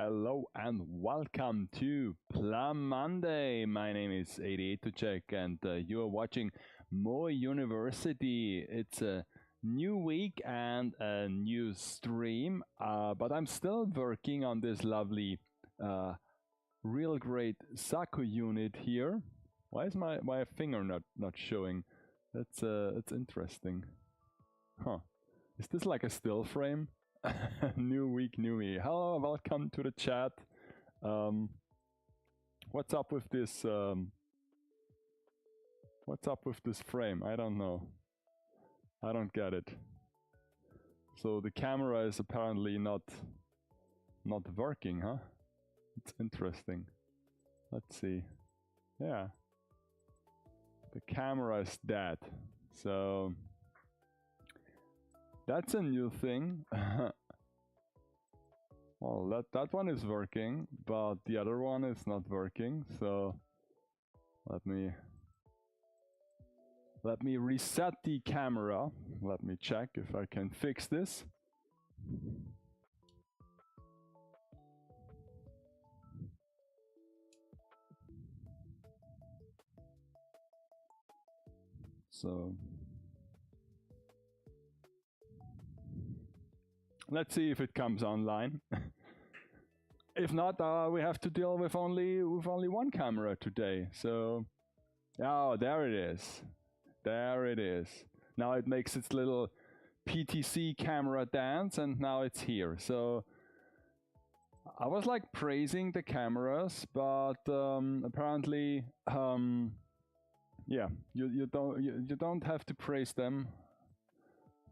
Hello and welcome to PLAMonday. My name is 88tocheck and you are watching More University. It's a new week and a new stream, but I'm still working on this lovely, real great Zaku unit here. Why is my finger not showing? That's interesting. Huh. Is this like a still frame? New week, new me. Hello, welcome to the chat. What's up with this? What's up with this frame? I don't know. I don't get it. So the camera is apparently not working, huh? It's interesting. Let's see. Yeah, the camera is dead. So that's a new thing. Well, that one is working, but the other one is not working. So let me reset the camera. Let me check if I can fix this. So let's see if it comes online. If not, we have to deal with only one camera today. So, oh, there it is. There it is. Now it makes its little PTC camera dance, and now it's here. So I was like praising the cameras, but apparently, yeah, you don't have to praise them,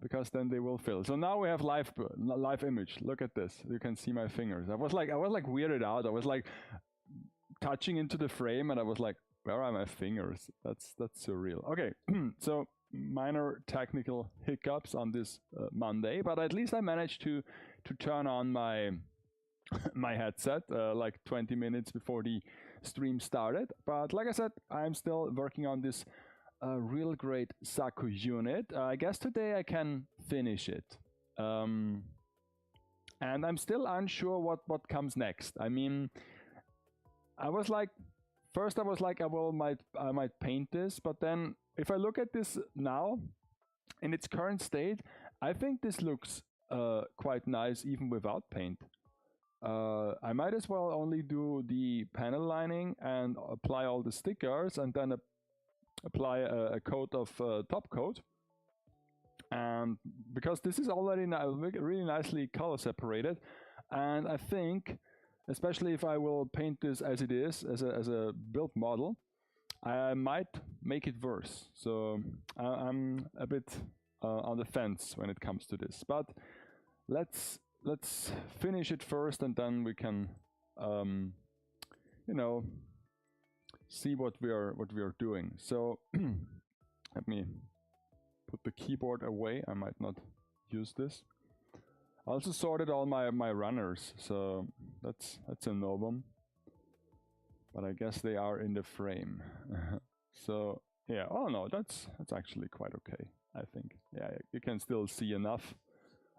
because then they will fill. So now we have live image. Look at this. You can see my fingers. I was like weirded out. I was like touching into the frame, and I was like, where are my fingers? That's surreal. Okay, so minor technical hiccups on this Monday, but at least I managed to turn on my my headset like 20 minutes before the stream started. But like I said, I'm still working on this real great Zaku unit. I guess today I can finish it. And I'm still unsure what comes next. I mean, I was like, first I was like, I might paint this, but then if I look at this now in its current state, I think this looks quite nice even without paint. I might as well only do the panel lining and apply all the stickers, and then apply a coat of top coat. And because this is already really nicely color separated, and I think, especially if I will paint this as it is, as a build model, I might make it worse. So I'm a bit on the fence when it comes to this. But let's finish it first, and then we can, you know, see what we are doing. So let me put the keyboard away. I might not use this. I also sorted all my runners, so that's a novum. But I guess they are in the frame. So yeah, oh no, that's actually quite okay, I think. Yeah, you can still see enough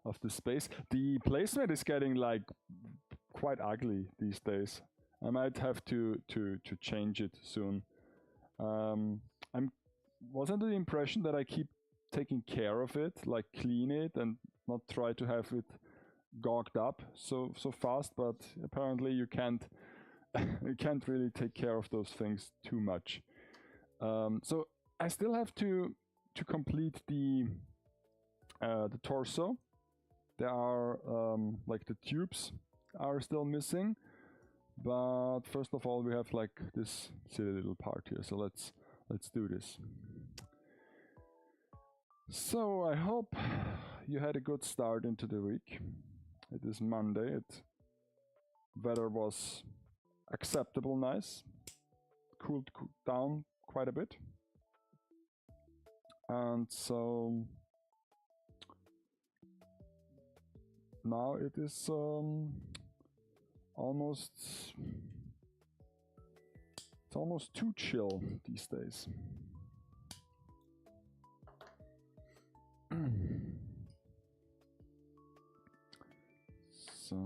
of the space. The placement is getting like quite ugly these days. I might have to change it soon. I was under the impression that I keep taking care of it, like clean it and not try to have it gogged up so fast, but apparently you can't you can't really take care of those things too much. So I still have to complete the torso. There are like the tubes are still missing, but first of all we have like this silly little part here. So let's do this. So I hope you had a good start into the week. It is Monday. Weather was acceptable, nice, cooled down quite a bit, and so now it is almost too chill these days. So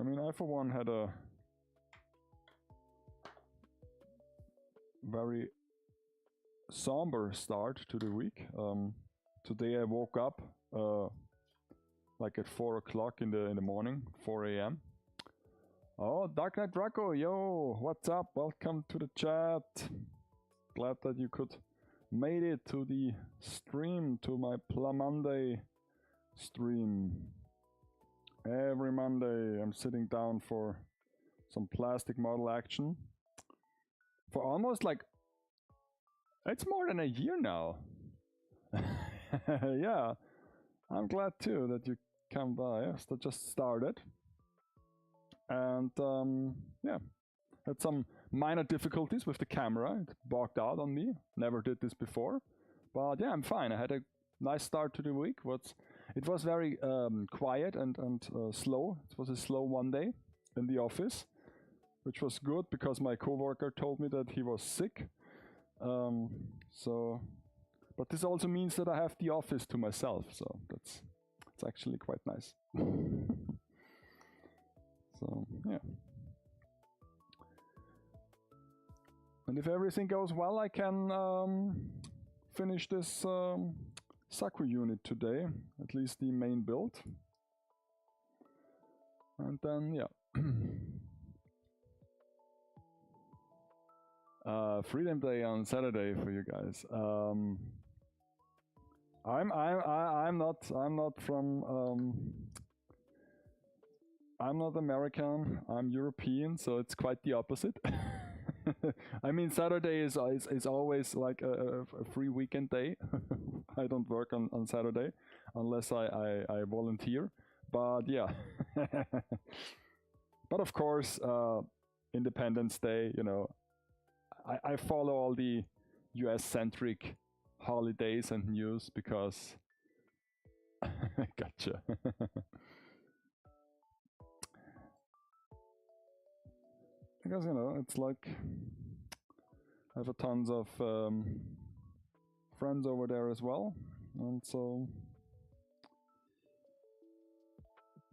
I mean, I for one had a very somber start to the week. Today I woke up like at 4 o'clock in the morning, 4 a.m. Oh, Dark Knight Draco, yo, what's up? Welcome to the chat. Glad that you could made it to the stream, to my PLAMonday stream. Every Monday I'm sitting down for some plastic model action. For almost like, it's more than a year now. Yeah, I'm glad too that you come by. Yes, that just started. And yeah, had some minor difficulties with the camera. It bogged out on me. Never did this before. But yeah, I'm fine. I had a nice start to the week. It was very quiet and slow. It was a slow one day in the office, which was good because my coworker told me that he was sick. But this also means that I have the office to myself, so it's actually quite nice. So yeah. And if everything goes well, I can finish this Zaku unit today, at least the main build. And then yeah. Freedom Day on Saturday for you guys. I'm not American. I'm European, so it's quite the opposite. I mean, Saturday is always like a free weekend day. I don't work on Saturday unless I volunteer. But yeah. But of course, Independence Day, you know, I follow all the US-centric holidays and news because... Gotcha. Because, you know, it's like... I have a tons of friends over there as well, and so...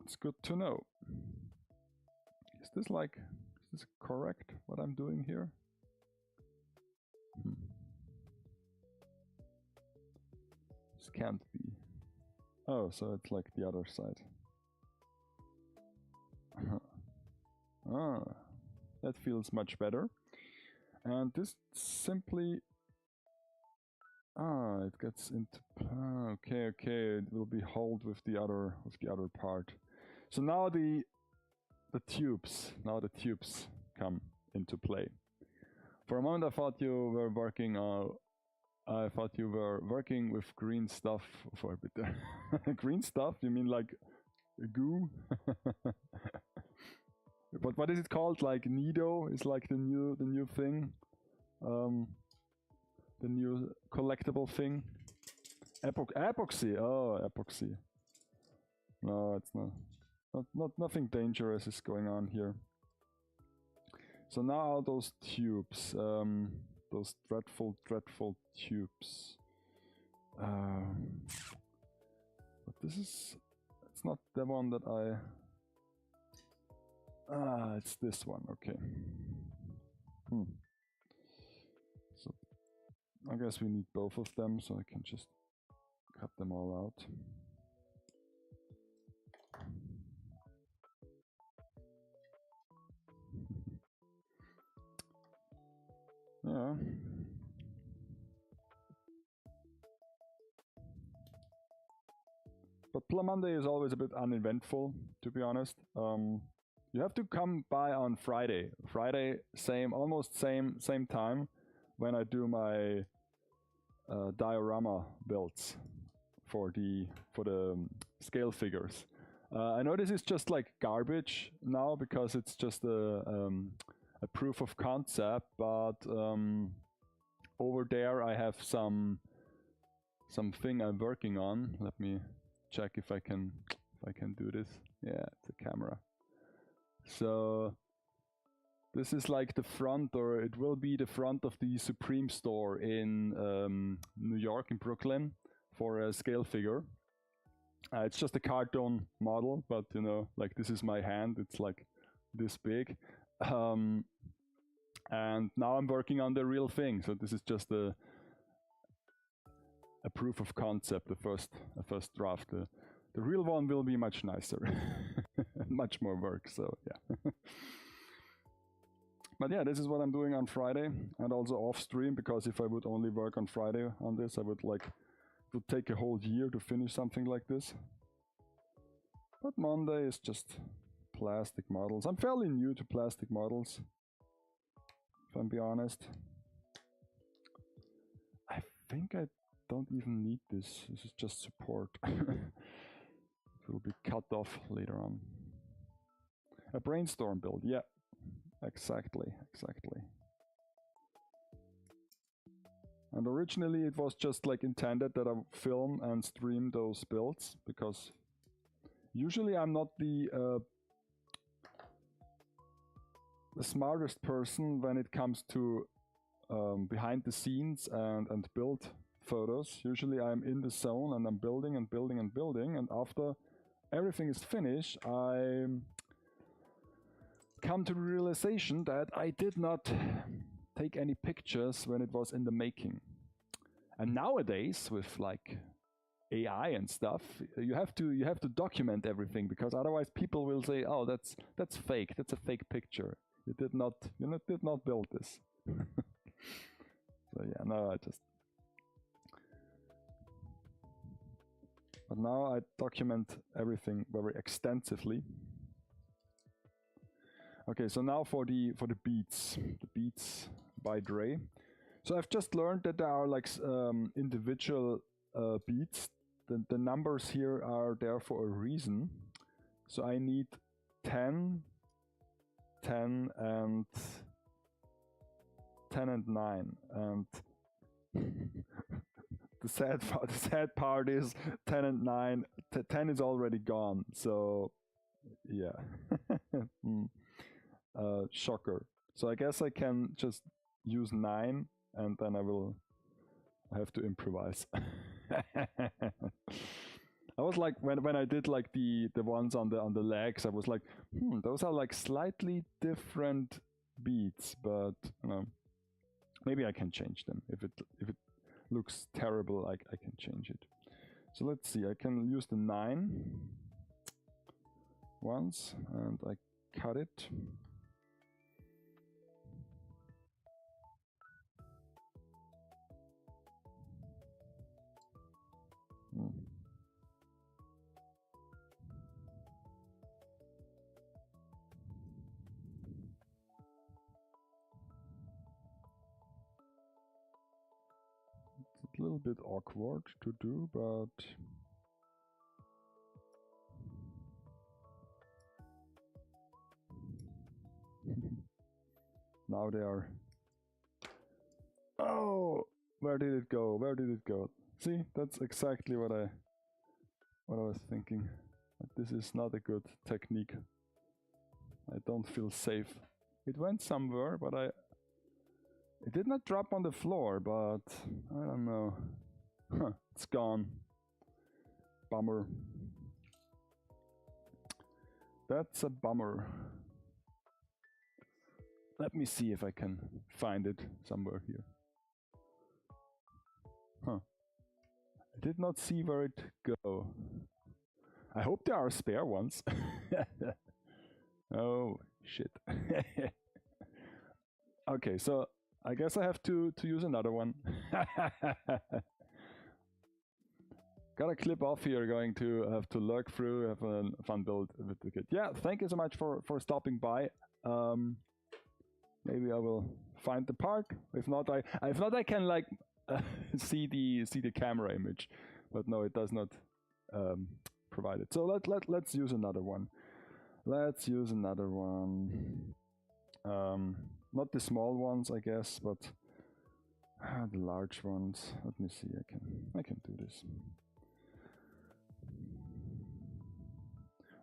It's good to know. Is this correct, what I'm doing here? This can't be. Oh, so it's like the other side. Ah, that feels much better. And this simply... Ah, it gets into... Ah, okay, it will be held with the other part. So now the tubes come into play. For a moment I thought you were working with green stuff for a bit there. Green stuff? You mean like goo? But what is it called? Like Nido is like the new thing. The new collectible thing. Epoxy. Oh, epoxy. No, it's not nothing dangerous is going on here. So now those tubes, those dreadful tubes. But it's not the one that I... Ah, it's this one, okay. So I guess we need both of them, so I can just cut them all out. Yeah. But PLAMonday is always a bit uneventful, to be honest. You have to come by on Friday. Friday, almost same time when I do my diorama builds for the scale figures. I know this is just like garbage now because it's just a proof of concept, but over there I have something I'm working on. Let me check if I can do this. Yeah, it's a camera. So this is like the front, or it will be the front of the Supreme store in New York, in Brooklyn, for a scale figure. It's just a cartoon model, but you know, like this is my hand. It's like this big. And now I'm working on the real thing. So this is just a proof of concept, a first draft. The real one will be much nicer, much more work. So yeah. But yeah, this is what I'm doing on Friday and also off stream, because if I would only work on Friday on this, I would like to take a whole year to finish something like this. But Monday is just plastic models. I'm fairly new to plastic models, if I'm being honest. I think I don't even need this. This is just support. It will be cut off later on. A brainstorm build, yeah. Exactly. And originally it was just like intended that I film and stream those builds, because usually I'm not the smartest person when it comes to behind the scenes and build photos. Usually I'm in the zone and I'm building and building and building, and after everything is finished, I come to the realization that I did not take any pictures when it was in the making. And nowadays with like AI and stuff, you have to document everything, because otherwise people will say, oh, that's fake, that's a fake picture, you did not build this. So yeah, no, but now I document everything very extensively. Okay, so now for the beats by Dre. So I've just learned that there are like individual beats. The numbers here are there for a reason. So I need 10, 10, and 10 and 9. And the sad part is 10 and 9. 10 is already gone. So yeah. Shocker. So I guess I can just use 9, and then I will have to improvise. I was like, when I did like the ones on the legs, I was like, those are like slightly different beats, but you know, maybe I can change them. If it looks terrible, I can change it. So let's see, I can use the 9 once, and I cut it. It's a little bit awkward to do, but now they are. Oh, where did it go? Where did it go? See, that's exactly what I was thinking. But this is not a good technique. I don't feel safe. It went somewhere, but it did not drop on the floor, but I don't know. Huh, it's gone. Bummer. That's a bummer. Let me see if I can find it somewhere here. Huh. I did not see where it go. I hope there are spare ones. Oh, shit. Okay, so I guess I have to use another one. Got a clip off here, going to have to lurk through, have a fun build with the kid. Yeah, thank you so much for stopping by. Maybe I will find the part. If not, I can like see the camera image, but no, it does not provide it. So let's use another one. Let's use another one. Not the small ones, I guess, but the large ones. Let me see. I can do this.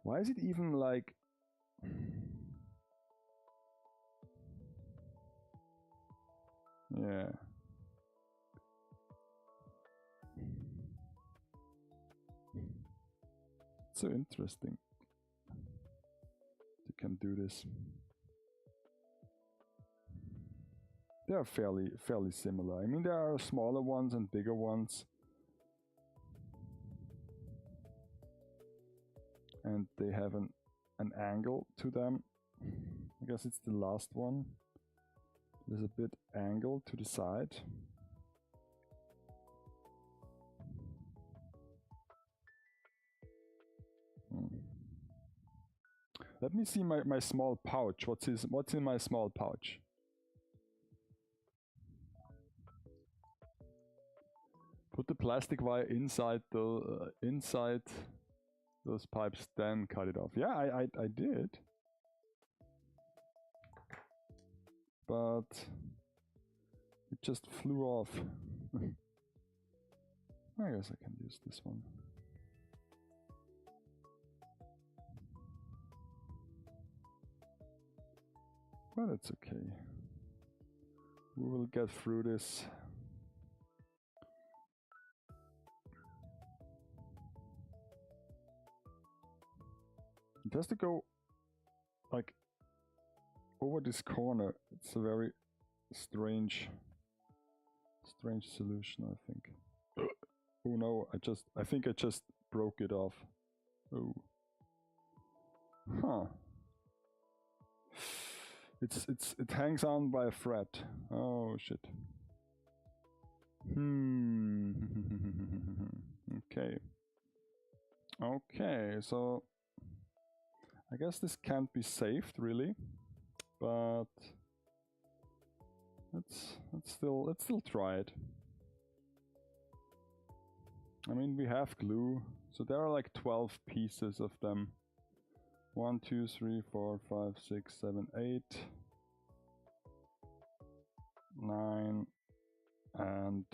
Why is it even like? Yeah. That's so interesting. You can do this. They are fairly similar. I mean, there are smaller ones and bigger ones. And they have an angle to them. I guess it's the last one. There's a bit angle to the side. Let me see my small pouch. What's in my small pouch? Put the plastic wire inside those pipes, then cut it off. Yeah, I did. But it just flew off. I guess I can use this one. But it's okay. We will get through this. It has to go like over this corner. It's a very strange solution, I think. Oh no, I think I just broke it off. Oh. Huh. It hangs on by a thread. Oh shit. Okay. Okay, so I guess this can't be saved really, but let's still try it. I mean, we have glue, so there are like 12 pieces of them. 1, 2, 3, 4, 5, 6, 7, 8, 9, and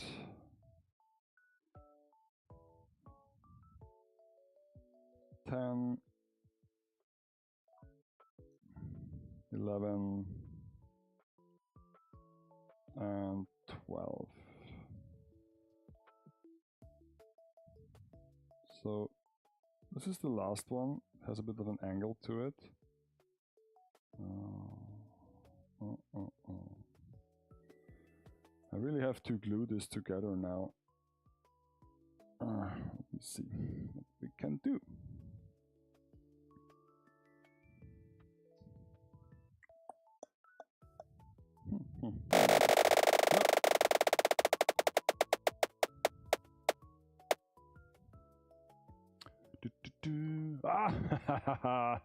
10, 11, and 12. So this is the last one. It has a bit of an angle to it. I really have to glue this together now. Let me see what we can do. Ah!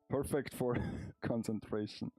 Perfect for concentration.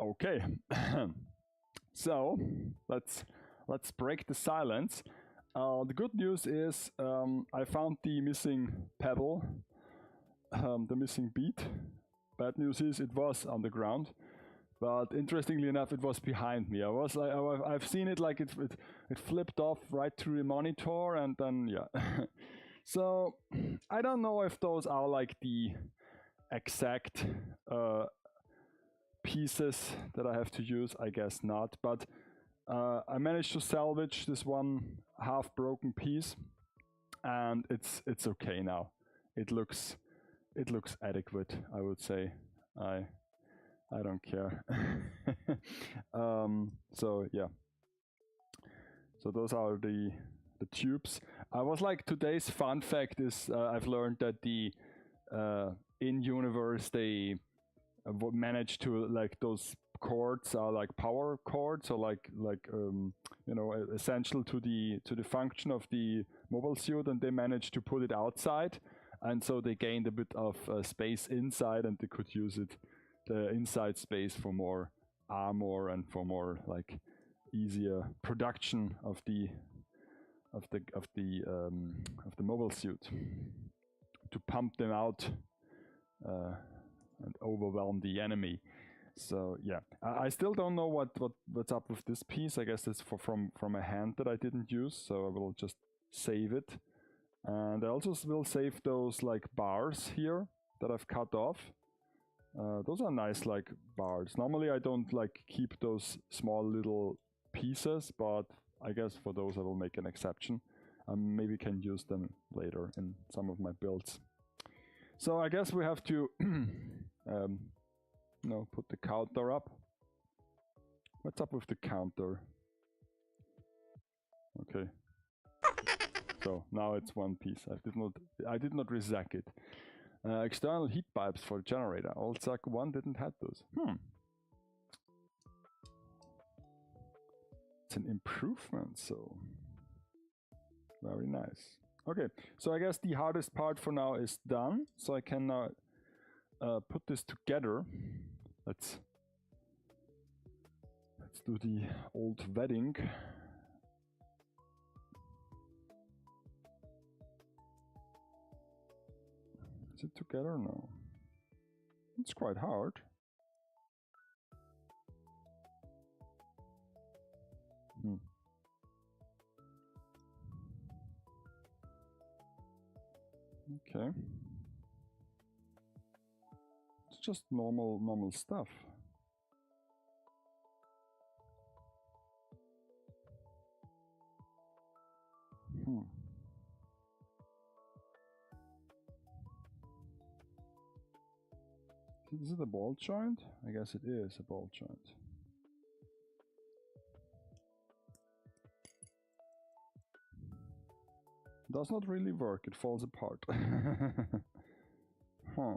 Okay. So let's break the silence. The good news is I found the missing pedal, the missing beat. Bad news is it was on the ground, but interestingly enough, it was behind me. I've seen it like it flipped off right through the monitor, and then yeah. So I don't know if those are like the exact pieces that I have to use. I guess not, but I managed to salvage this one half broken piece, and it's okay now. It looks adequate, I would say. I don't care. So yeah. So those are the tubes. I was like, today's fun fact is I've learned that the in universe they manage to, like, those cords are like power cords, or like you know, essential to the function of the mobile suit, and they managed to put it outside, and so they gained a bit of space inside, and they could use it, the inside space, for more armor and for more like easier production of the mobile suit, to pump them out and overwhelm the enemy. So yeah, I still don't know what's up with this piece. I guess it's from a hand that I didn't use, so I will just save it. And I also will save those like bars here that I've cut off. Those are nice like bars. Normally I don't like keep those small little pieces, but I guess for those I will make an exception. Maybe can use them later in some of my builds. So I guess we have to no, put the counter up. What's up with the counter? Okay. So now it's one piece. I did not rezack it. External heat pipes for the generator. Old Zaku 1 didn't have those. It's an improvement, so very nice. Okay, so I guess the hardest part for now is done. So I can now put this together. Let's do the old wedding. Is it together? No. It's quite hard. Okay. It's just normal stuff. Is it a ball joint? I guess it is a ball joint. Does not really work, it falls apart. Huh.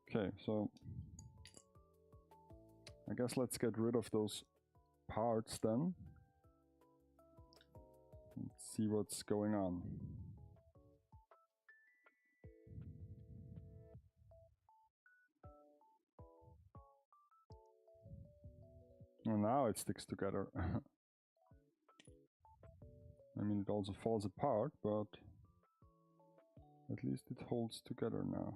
Okay, so I guess let's get rid of those parts then. Let's see what's going on. And now it sticks together. I mean, it also falls apart, but at least it holds together now.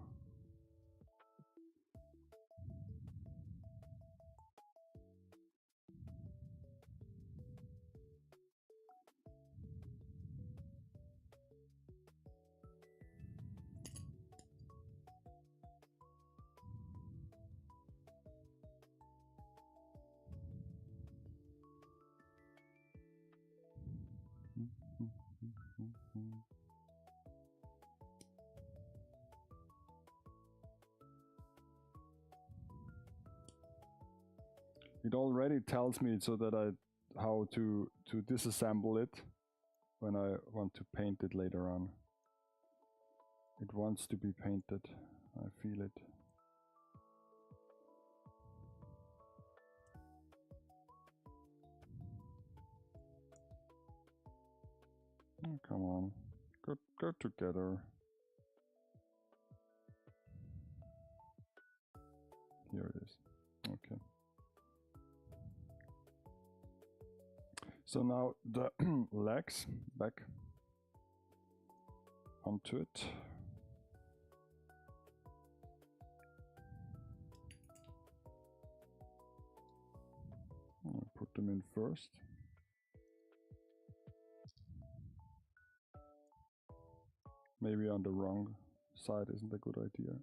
It already tells me so that how to disassemble it when I want to paint it later on. It wants to be painted. I feel it. Oh, come on, go together. Here it is. Okay. So now the legs back onto it. I'll put them in first. Maybe on the wrong side isn't a good idea.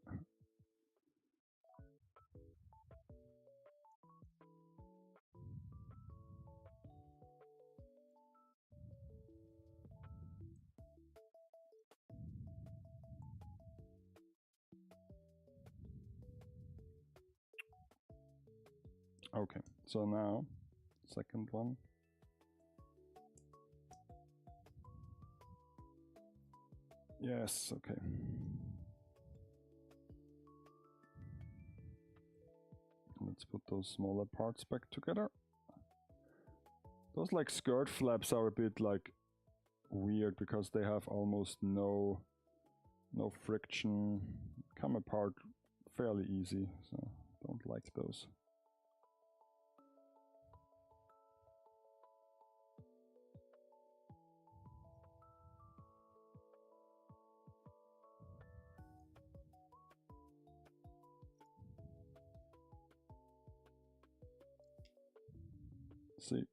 Okay, so now, second one. Yes, okay. Let's put those smaller parts back together. Those like skirt flaps are a bit like weird because they have almost no friction, come apart fairly easy, so don't like those. See.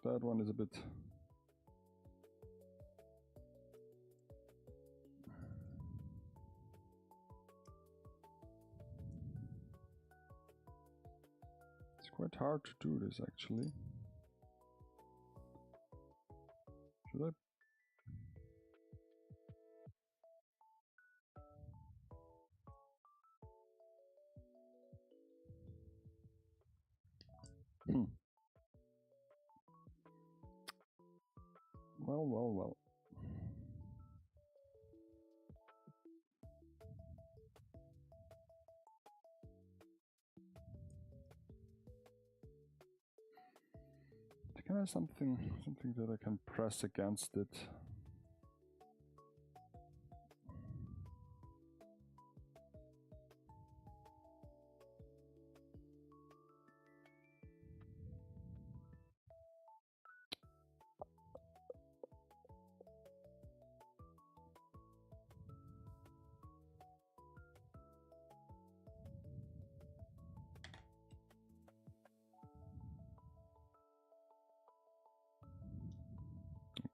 That one is a bit. It's quite hard to do this actually. Should I? Well. Can I have something that I can press against it?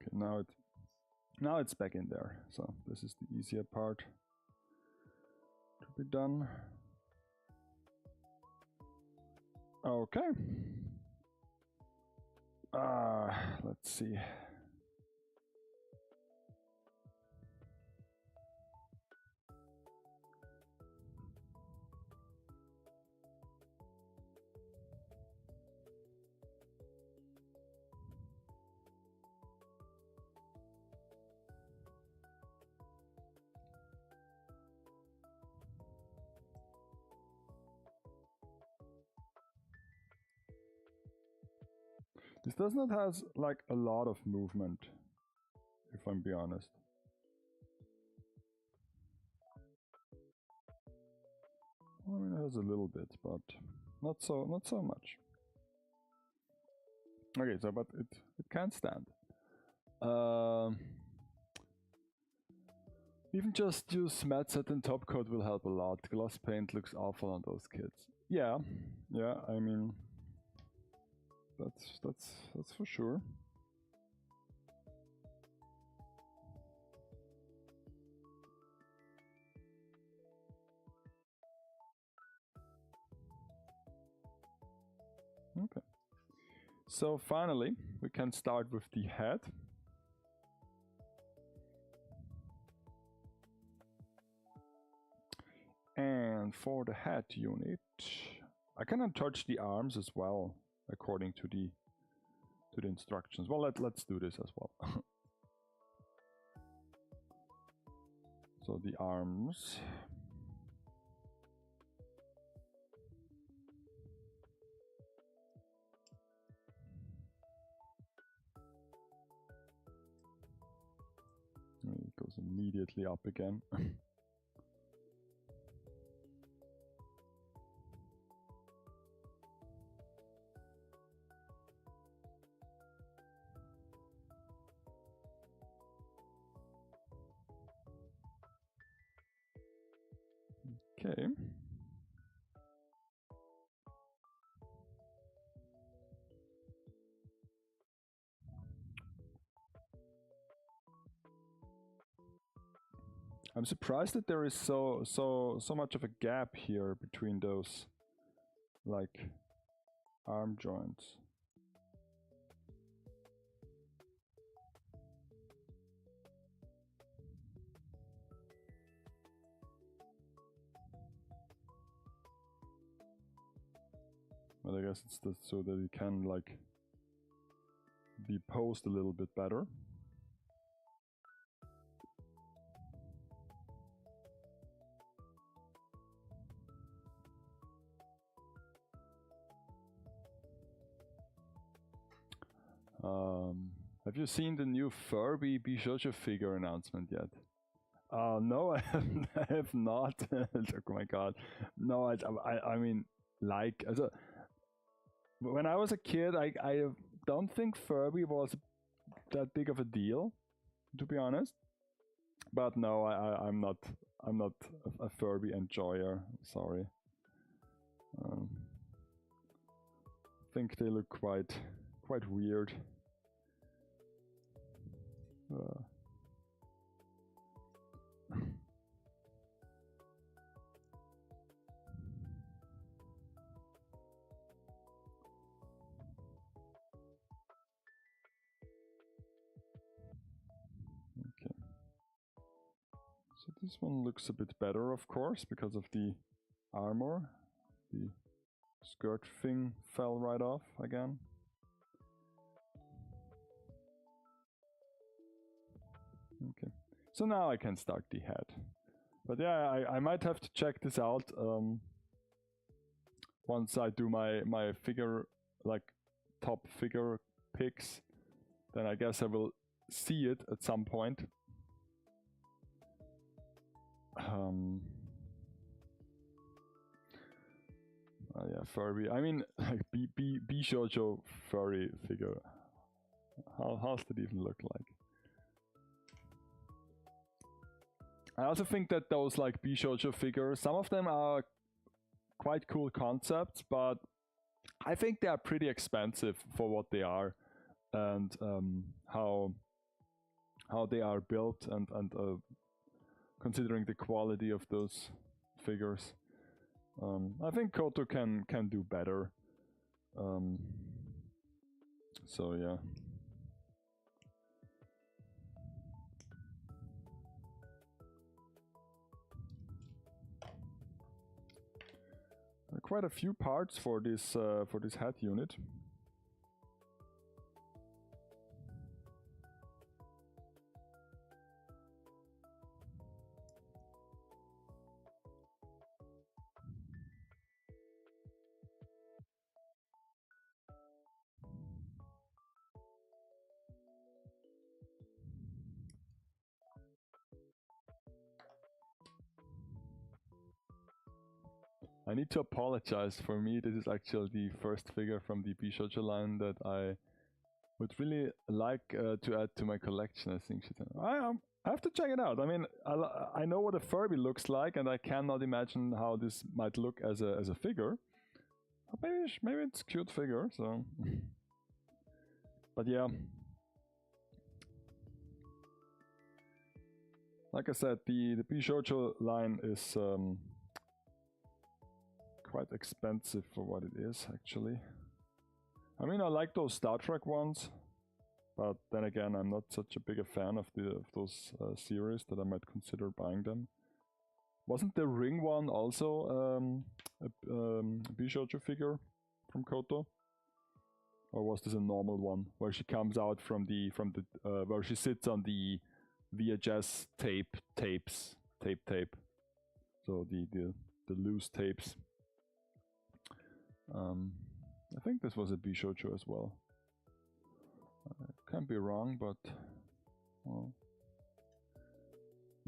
Okay, now it's back in there. So this is the easier part to be done. Okay. Let's see. This does not have like a lot of movement, if I'm being honest. I mean, it has a little bit, but not so much. Okay, so but it can stand. Even just use matte set and top coat will help a lot. Gloss paint looks awful on those kids. Yeah. I mean, that's for sure. Okay. So finally, we can start with the head. And for the head unit, I cannot touch the arms as well, according to the instructions. Well, let's do this as well. So the arms. immediately up again. Okay. I'm surprised that there is so much of a gap here between those, like, arm joints. But I guess it's so that you can, like, be posed a little bit better. Have you seen the new Furby Bishojo figure announcement yet? No, I have not. Oh my god. No, I mean, like, also, when I was a kid, I don't think Furby was that big of a deal, to be honest. But no, I'm not a Furby enjoyer. Sorry. I think they look quite weird. Okay. So this one looks a bit better, of course, because of the armor. The skirt thing fell right off again. Okay. So now I can start the head. But yeah, I might have to check this out once I do my figure, like, top figure picks. Then I guess I will see it at some point. Oh yeah, Furby. I mean, like, Bishojo furry figure. How's that even look like? I also think that those, like, Bishojo figures, some of them are quite cool concepts, but I think they are pretty expensive for what they are, and how they are built, and considering the quality of those figures. I think Koto can do better. So yeah. Quite a few parts for this head unit. I need to apologize. For me, this is actually the first figure from the Bishojo line that I would really like to add to my collection. I think I have to check it out. I mean, I know what a Furby looks like, and I cannot imagine how this might look as a figure. Maybe it's a cute figure. So, but yeah, like I said, the Bishojo line is quite expensive for what it is, actually. I mean, I like those Star Trek ones, but then again, I'm not such a big a fan of those series that I might consider buying them. Wasn't the Ring one also a Bishojo figure from Koto? Or was this a normal one where she comes out from the where she sits on the VHS tapes? So the loose tapes. I think this was a Bishojo as well. Can't be wrong, but well.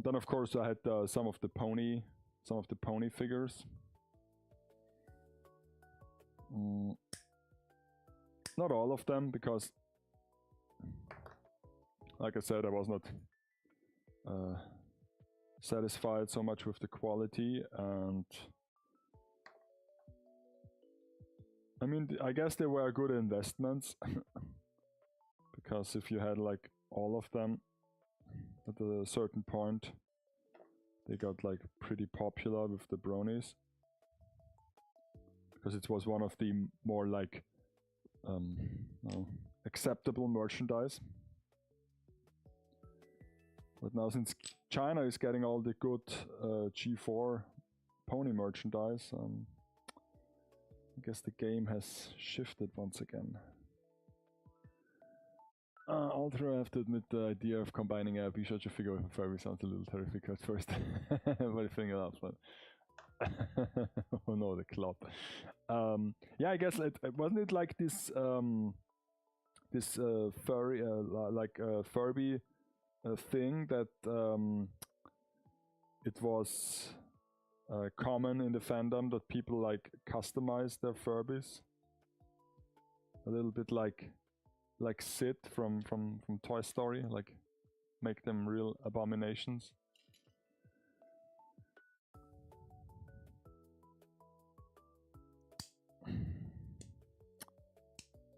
Then of course I had some of the pony figures. Not all of them, because like I said, I was not satisfied so much with the quality, and I mean, I guess they were good investments because if you had like all of them at a certain point, they got like pretty popular with the bronies, because it was one of the more like acceptable merchandise. But now, since China is getting all the good G4 pony merchandise, I guess the game has shifted once again. Although I have to admit, the idea of combining a Bishojo figure with a Furby sounds a little terrific at first. But I think it up, but oh no, the club. Yeah, I guess wasn't it like this this furry like Furby thing that it was common in the fandom that people like customize their Furbies a little bit like Sid from Toy Story, like make them real abominations.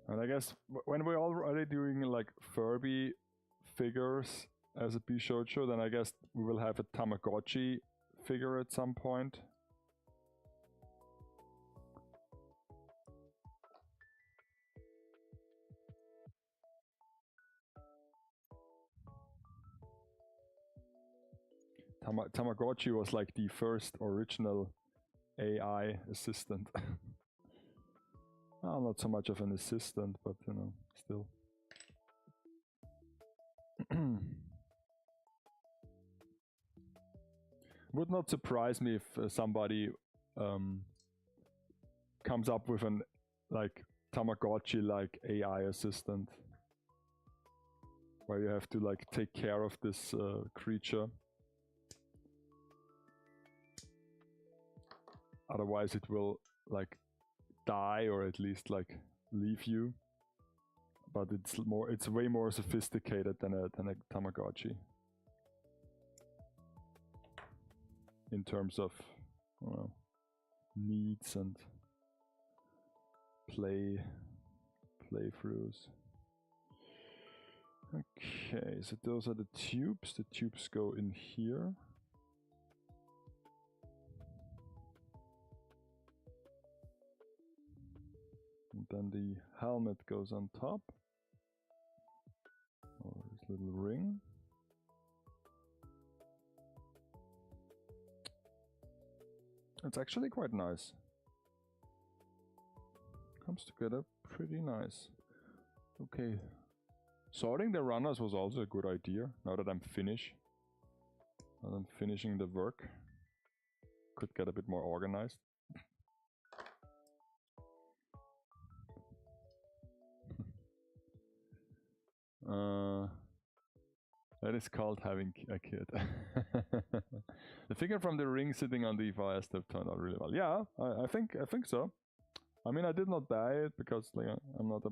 And I guess when we're already doing like Furby figures as a Bishojo, then I guess we will have a Tamagotchi figure at some point. Tamagotchi was like the first original AI assistant. Oh, not so much of an assistant, but you know, still. Would not surprise me if somebody comes up with an like Tamagotchi like AI assistant, where you have to like take care of this creature. Otherwise it will like die, or at least like leave you. But it's way more sophisticated than a Tamagotchi in terms of, I don't know, needs and playthroughs. Okay, so those are the tubes. The tubes go in here. And then the helmet goes on top. Or this little ring. It's actually quite nice. Comes together pretty nice. Okay. Sorting the runners was also a good idea, now that I'm finished. Now that I'm finishing the work. Could get a bit more organized. That is called having a kid. The figure from the ring sitting on the fire step turned out really well. Yeah, I think so. I mean, I did not buy it because like I'm not a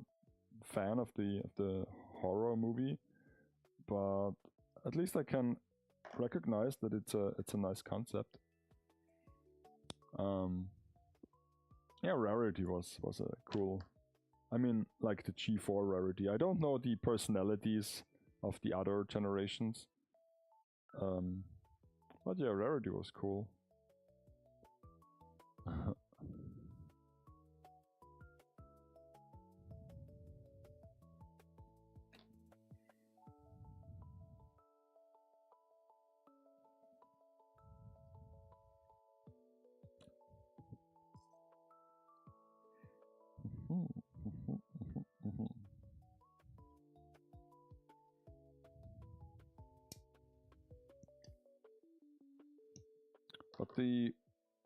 fan of the horror movie, but at least I can recognize that it's a nice concept. Yeah, rarity was a cool. I mean, like the G4 rarity. I don't know the personalities of the other generations. But yeah, rarity was cool. But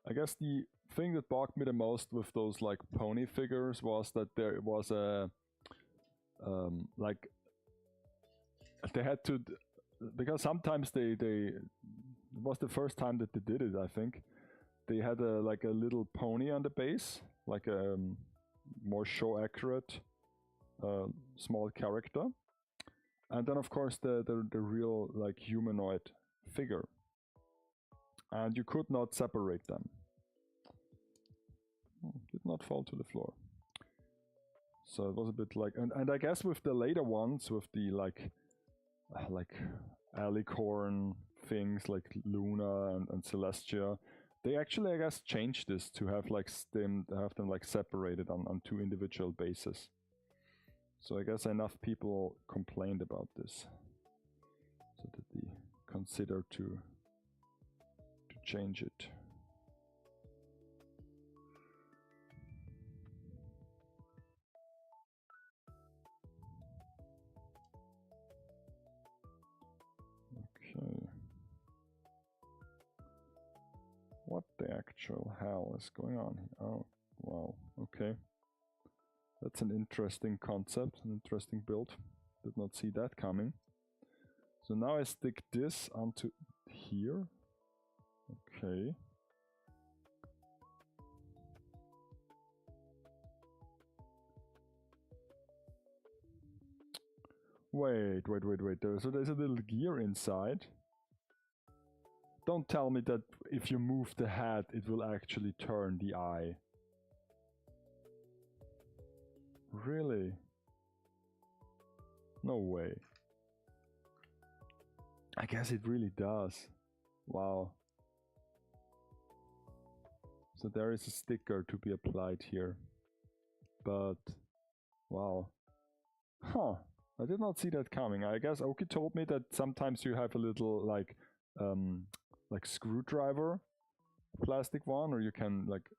I guess the thing that bugged me the most with those like pony figures was that there was a like they had to, because sometimes they It was the first time that they did it, I think. They had a like a little pony on the base, like a more show accurate small character, and then of course the real like humanoid figure, and you could not separate them. Did not fall to the floor. So it was a bit like, and I guess with the later ones, with the like alicorn things like Luna and Celestia, they actually, I guess, changed this to have like them like separated on two individual bases. So I guess enough people complained about this, so that they consider to change it. Okay. What the actual hell is going on here? Oh, wow. Okay. That's an interesting concept, an interesting build. Did not see that coming. So now I stick this onto here. Okay. Wait. So there's a little gear inside. Don't tell me that if you move the head, it will actually turn the eye. Really? No way. I guess it really does. Wow. So there is a sticker to be applied here. But, wow. Huh. I did not see that coming. I guess Oki told me that sometimes you have a little like screwdriver, plastic one, or you can like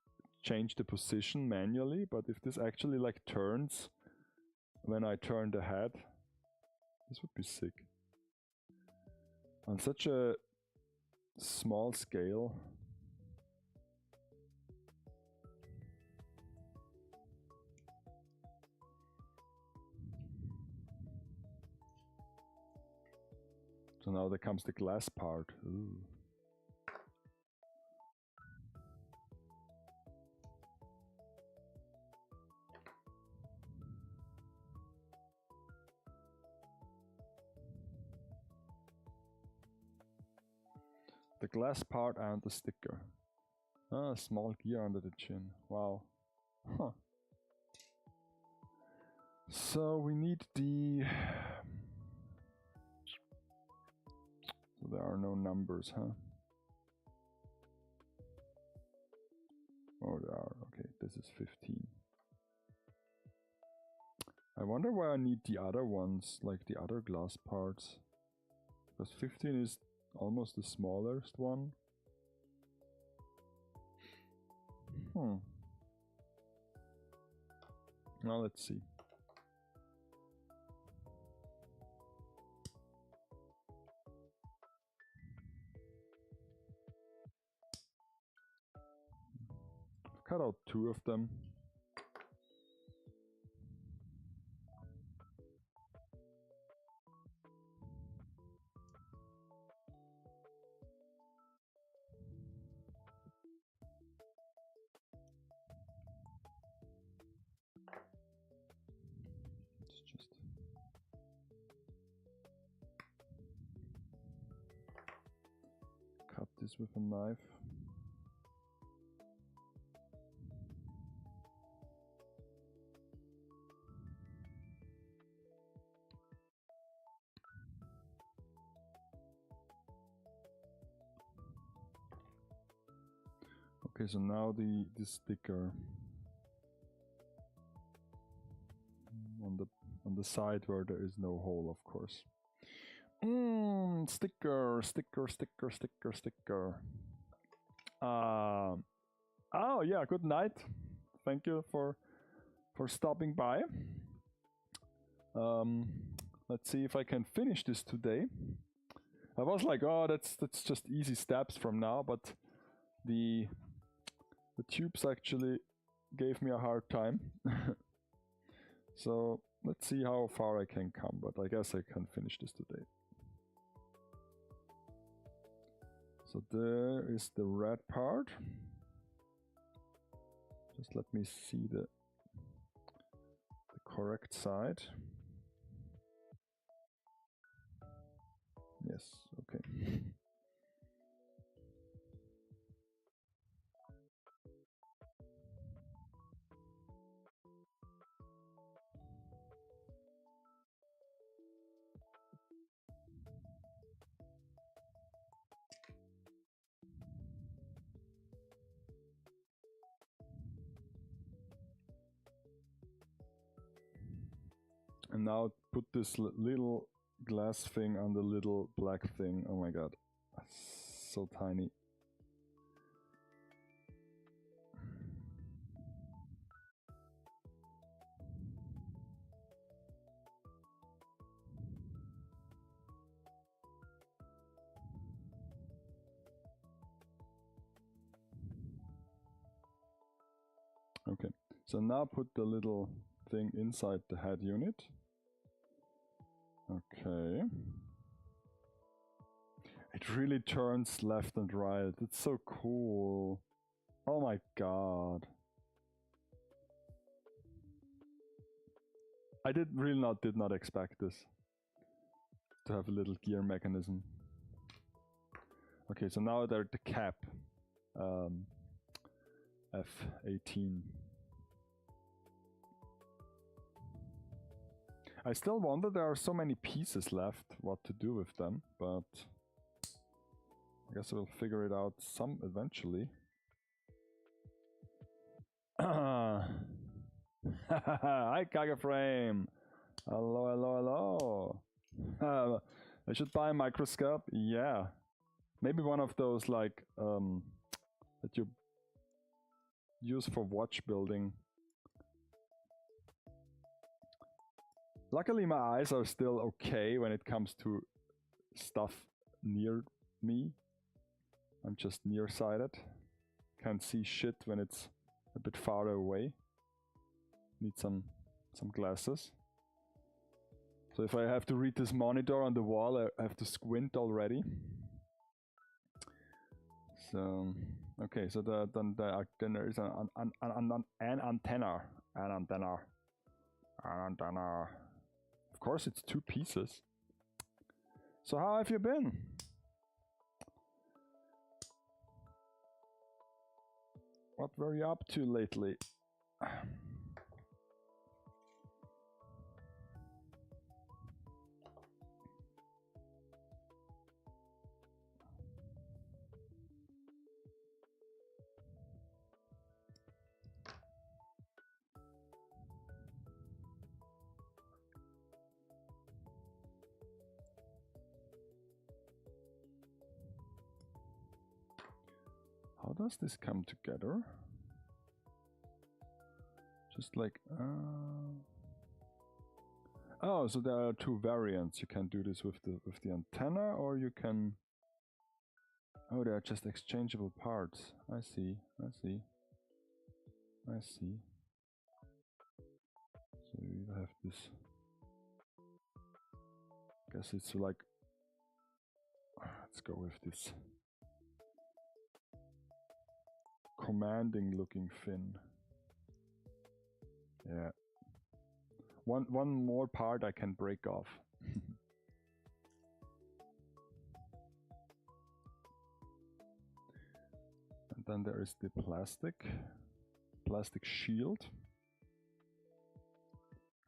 change the position manually, but if this actually like turns when I turn the head, this would be sick. On such a small scale. So now there comes the glass part. Ooh. The glass part and the sticker. Ah, small gear under the chin. Wow. Huh. So we need the... So there are no numbers, huh? Oh, there are. Okay, this is 15. I wonder why I need the other ones, like the other glass parts. Because 15 is almost the smallest one. Now let's see. I've cut out 2 of them. Just cut this with a knife. Okay, so now the sticker on the side where there is no hole, of course. Sticker. Oh yeah, good night. Thank you for stopping by. Let's see if I can finish this today. I was like, oh, that's just easy steps from now, but the tubes actually gave me a hard time. So let's see how far I can come, but I guess I can finish this today. So there is the red part. Just let me see the correct side. Yes, okay. And now put this little glass thing on the little black thing. Oh my god, so tiny. Okay, so now put the little thing inside the head unit. Okay. It really turns left and right. It's so cool. Oh my god. I did not expect this. To have a little gear mechanism. Okay, so now they're the cap. F18. I still wonder, there are so many pieces left, what to do with them, but I guess we'll figure it out eventually. Hi Kagaframe! Hello, hello, hello! I should buy a microscope? Yeah. Maybe one of those like that you use for watch building. Luckily my eyes are still okay when it comes to stuff near me. I'm just nearsighted. Can't see shit when it's a bit farther away. Need some glasses. So if I have to read this monitor on the wall, I have to squint already. So okay, so then there is an antenna. Of course, it's 2 pieces. So how have you been? What were you up to lately? How does this come together? Just like... Oh, so there are 2 variants. You can do this with the antenna, or you can... Oh, they are just exchangeable parts. I see, I see. I see. So you have this... Guess it's like... Let's go with this commanding looking fin. Yeah. One more part I can break off. And then there is the plastic shield.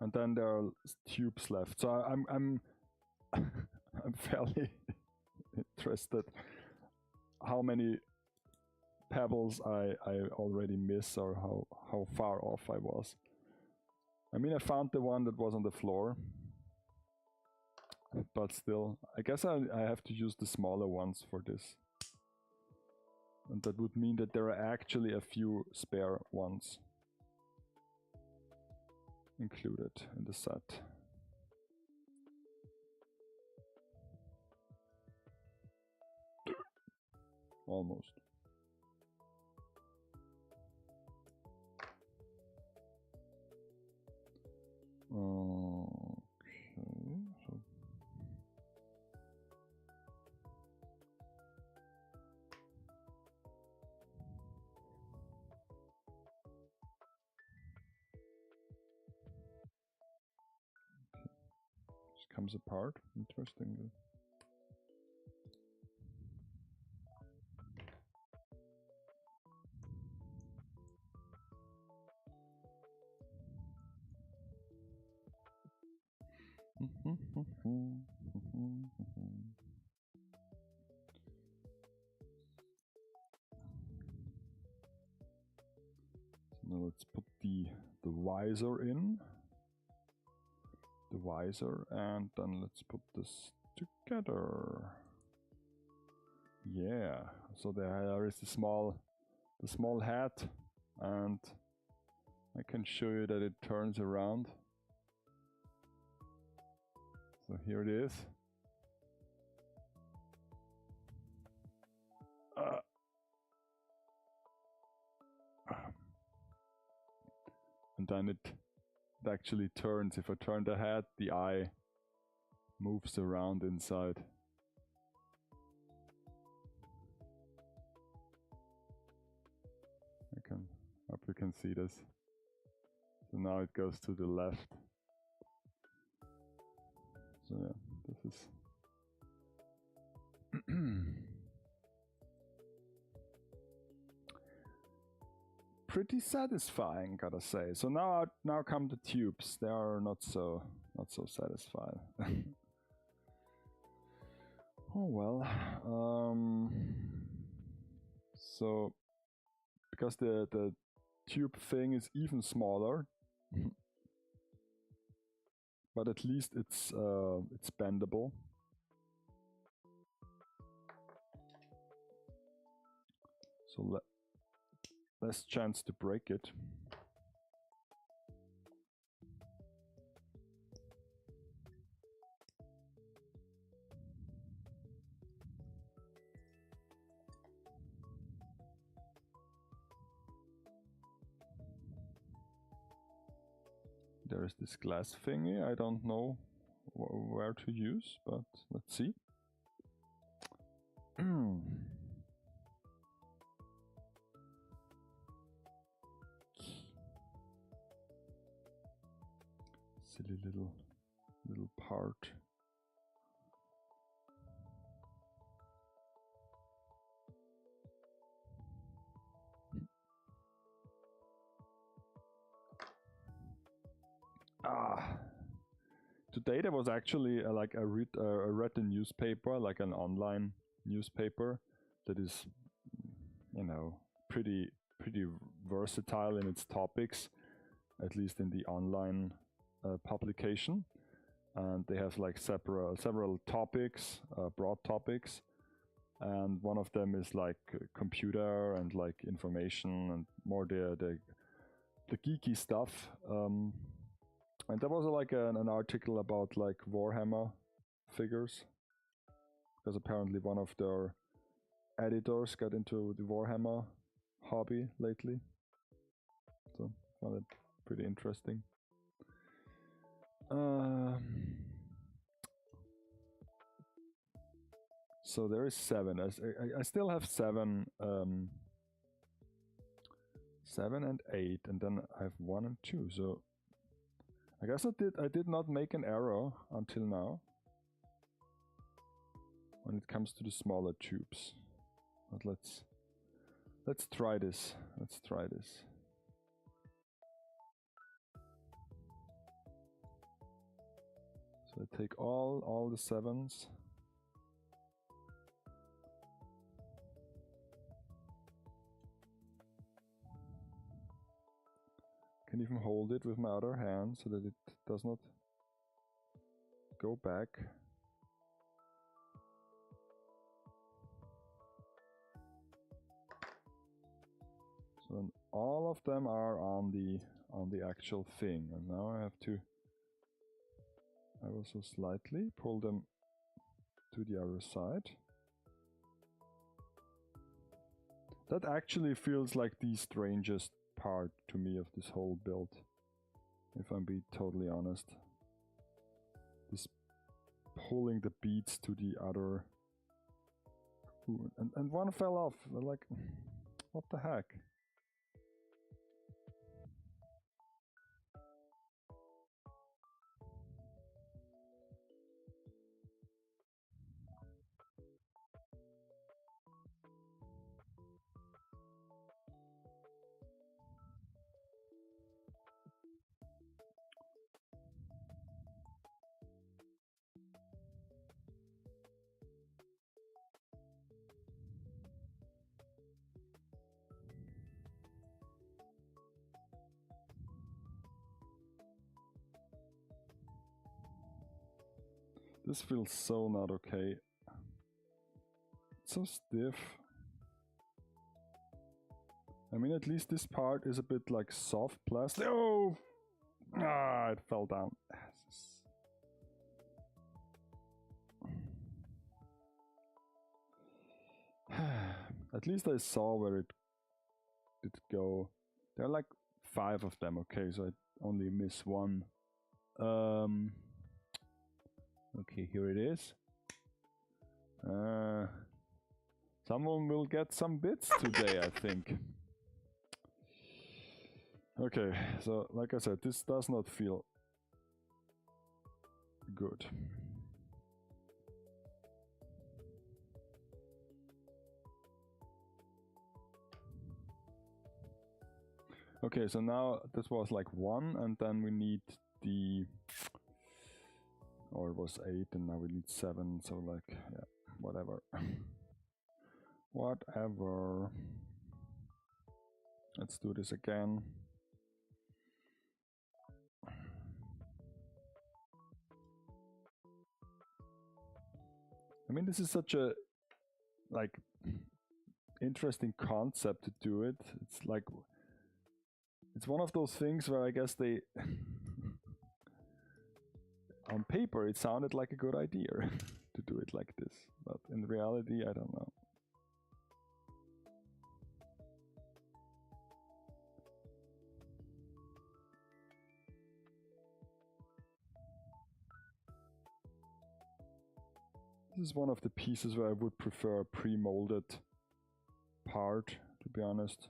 And then there are tubes left. So I'm I'm fairly interested how many pebbles I already miss, or how far off I was. I mean, I found the one that was on the floor, but still, I guess I have to use the smaller ones for this. And that would mean that there are actually a few spare ones included in the set. Almost. Okay, so comes apart. Interesting. Now let's put the visor in. The visor, and then let's put this together. Yeah, so there is the small hat, and I can show you that it turns around. So here it is. And then it actually turns. If I turn the head, the eye moves around inside. Hope you can see this. So now it goes to the left. So yeah, this is pretty satisfying, gotta say. So now come the tubes. They are not so satisfying. Oh well. So because the tube thing is even smaller, but at least it's bendable. So less chance to break it. There is this glass thingy. I don't know where to use, but let's see. Silly little part. Today there was actually like I read a newspaper, like an online newspaper that is, you know, pretty versatile in its topics, at least in the online publication. And they have like several topics, broad topics, and one of them is like computer and like information and more the geeky stuff. And there was like an article about like Warhammer figures, because apparently one of their editors got into the Warhammer hobby lately. So I found it pretty interesting. So there is 7. I still have 7, 7 and 8, and then I have 1 and 2. So I guess I did not make an error until now when it comes to the smaller tubes. But let's try this. Let's try this. So I take all the 7s. Can even hold it with my other hand so that it does not go back. So then all of them are on the actual thing, and now I have to so slightly pull them to the other side. That actually feels like the strangest part to me of this whole build, if I'm being totally honest. This pulling the beads to the other. Ooh, and one fell off. Like, what the heck? This feels so not okay. It's so stiff. I mean, at least this part is a bit like soft plastic. Oh! Ah, it fell down. At least I saw where it did go. There are like 5 of them, okay, so I only miss one. Okay, here it is. Someone will get some bits today, I think. Okay, so like I said, this does not feel good. Okay, so now this was like 1, and then we need the, or it was 8, and now we need 7, so like, yeah, whatever. Whatever. Let's do this again. I mean, this is such a, like, interesting concept to do it. It's like, it's one of those things where I guess they, on paper, it sounded like a good idea to do it like this, but in reality, I don't know. This is one of the pieces where I would prefer a pre-molded part, to be honest,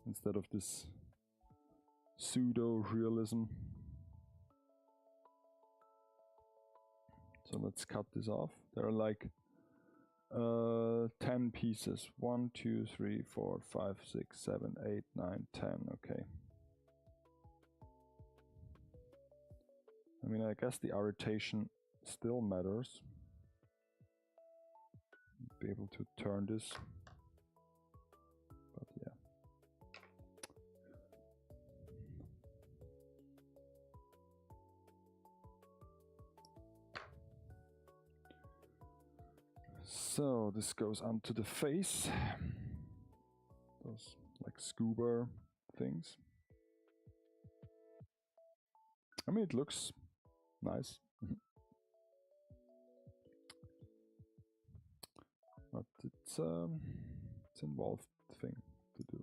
instead of this pseudo-realism. So let's cut this off. There are like 10 pieces. 1, 2, 3, 4, 5, 6, 7, 8, 9, 10. Okay. I mean, I guess the irritation still matters. Be able to turn this, but yeah. So this goes onto the face. Those like scuba things. I mean, it looks nice. But it's involved thing to do.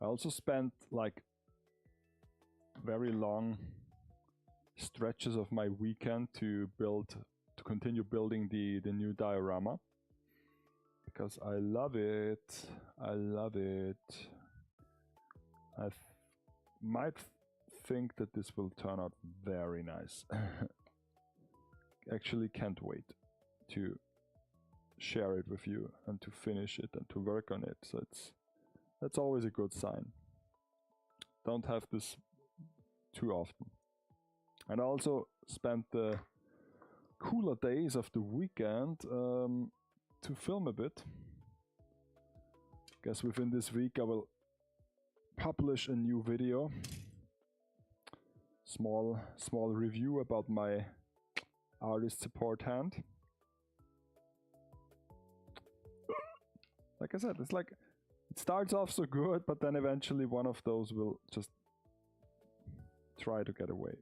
I also spent like very long stretches of my weekend to continue building the new diorama. Because I love it. I love it. I might think that this will turn out very nice. Actually can't wait to share it with you and to finish it and to work on it. So that's always a good sign. Don't have this too often. And I also spent the cooler days of the weekend to film a bit. Guess within this week I will publish a new video. Small review about my artist support hand. Like I said, it's like it starts off so good, but then eventually one of those will just try to get away.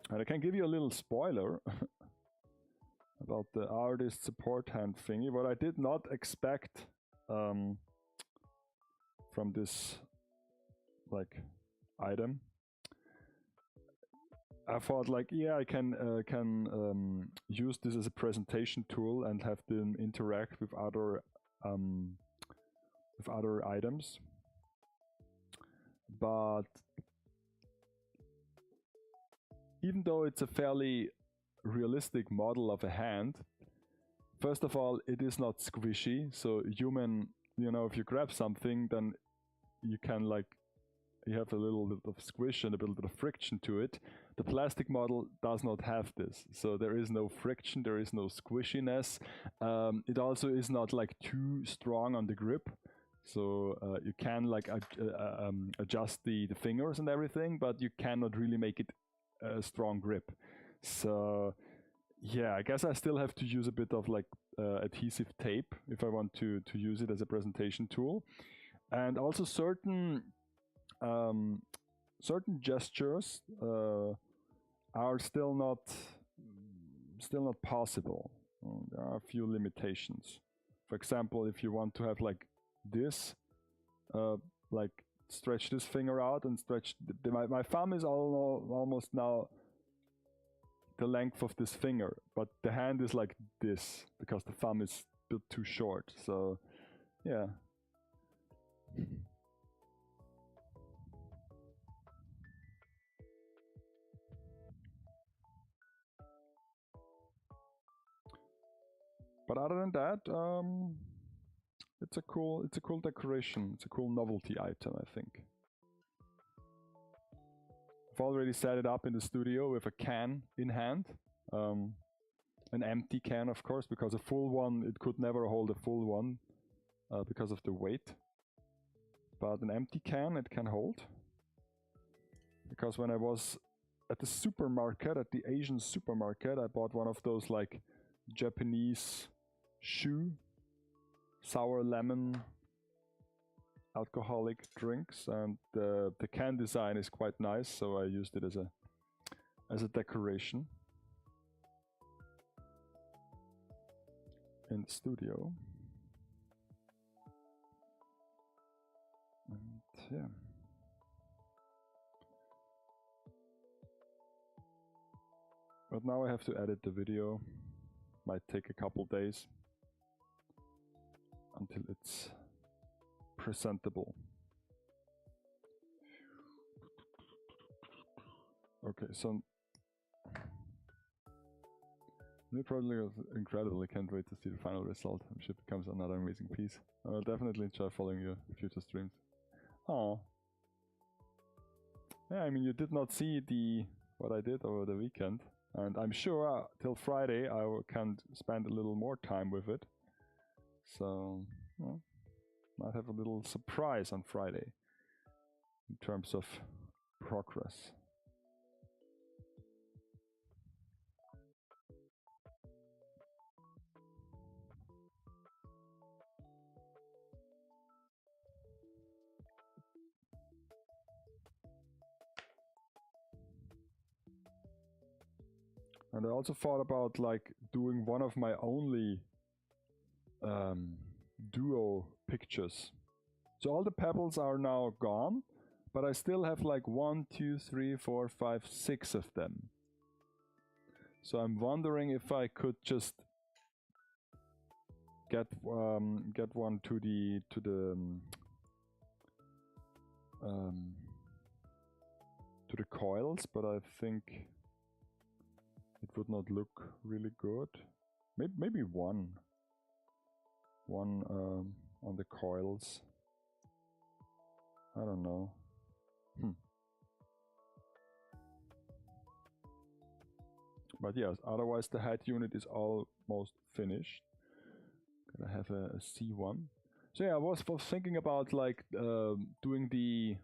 And I can give you a little spoiler about the artist support hand thingy. What I did not expect from this like item, I thought like, yeah, I can use this as a presentation tool and have them interact with other items, but even though it's a fairly realistic model of a hand, first of all, it is not squishy, so human, you know, if you grab something, then you can like you have a little bit of squish and a little bit of friction to it. The plastic model does not have this, so there is no friction, there is no squishiness. It also is not like too strong on the grip, so you can like adjust the fingers and everything, but you cannot really make it a strong grip. So yeah, I guess I still have to use a bit of like adhesive tape if I want to use it as a presentation tool. And also certain gestures are still not possible. There are a few limitations. For example, if you want to have like this, like stretch this finger out and stretch my thumb is almost now the length of this finger, but the hand is like this because the thumb is a bit too short. So yeah. But other than that, it's a cool decoration. It's a cool novelty item, I think. I've already set it up in the studio with a can in hand, an empty can, of course, because a full one, it could never hold a full one because of the weight. But an empty can, it can hold. Because when I was at the supermarket, at the Asian supermarket, I bought one of those like Japanese sour lemon alcoholic drinks, and the can design is quite nice, so I used it as a decoration in the studio. And yeah. But now I have to edit the video. Might take a couple days until it's presentable. Okay, so new project is incredible. I can't wait to see the final result. I'm sure it becomes another amazing piece. I'll definitely enjoy following your future streams. Oh, yeah. I mean, you did not see what I did over the weekend, and I'm sure till Friday I can spend a little more time with it. So, well, might have a little surprise on Friday in terms of progress. And I also thought about like doing one of my only duo pictures. So all the pebbles are now gone, but I still have like 1, 2, 3, 4, 5, 6 of them. So I'm wondering if I could just get one to the coils, but I think it would not look really good. Maybe one on the coils. I don't know. But yes, otherwise the head unit is almost finished. Gonna have a C1. So yeah, I was thinking about like doing the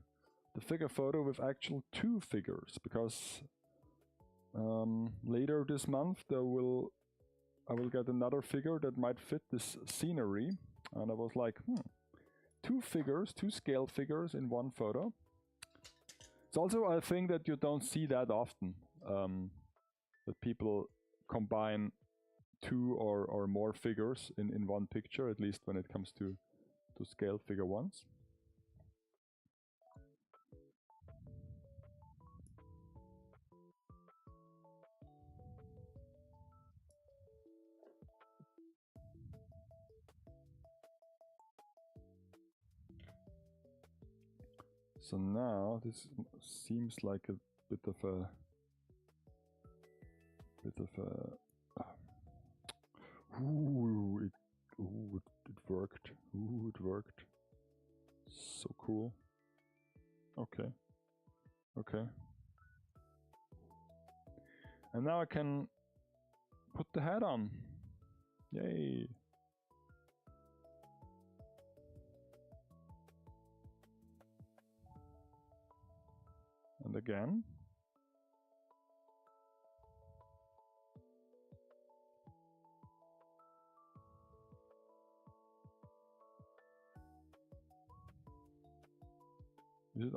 figure photo with actual 2 figures, because later this month I will get another figure that might fit this scenery, and I was like, 2 figures, 2 scale figures in one photo. It's also a thing that you don't see that often, that people combine 2 or more figures in one picture, at least when it comes to scale figure ones. So now this seems like a bit of a it worked. It worked. So cool. Okay. now I can put the hat on. Yay. And again.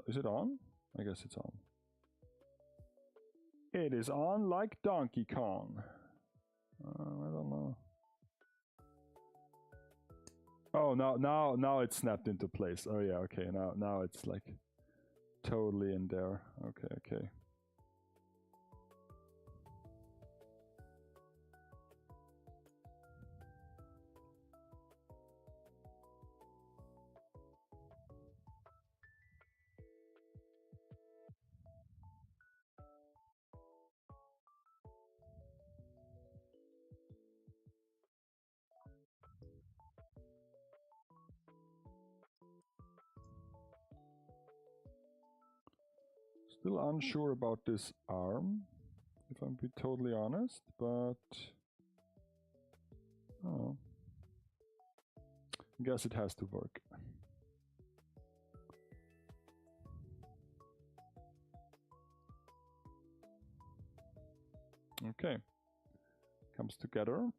Is it on? I guess it's on. It is on like Donkey Kong. I don't know. Oh, now it's snapped into place. Oh yeah, okay. Now it's like totally in there. Okay. Still unsure about this arm, if I'm be totally honest, but oh, I guess it has to work. Okay, comes together.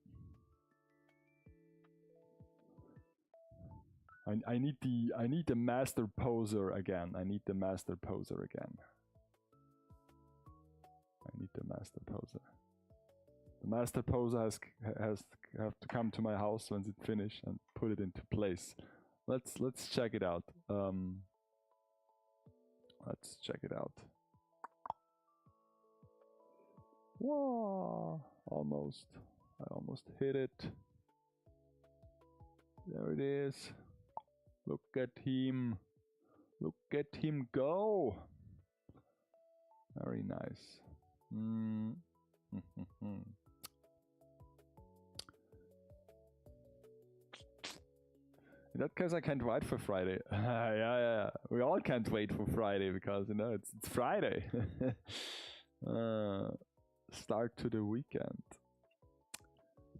I need the master poser again. I need the master poser again. I need the master poser. The master poser has to come to my house once it's finished and put it into place. Let's check it out. Let's check it out. Whoa! Almost. I almost hit it. There it is. Look at him. Look at him go. Very nice. In that case, I can't wait for Friday. Yeah. We all can't wait for Friday because, you know, it's Friday. Start to the weekend.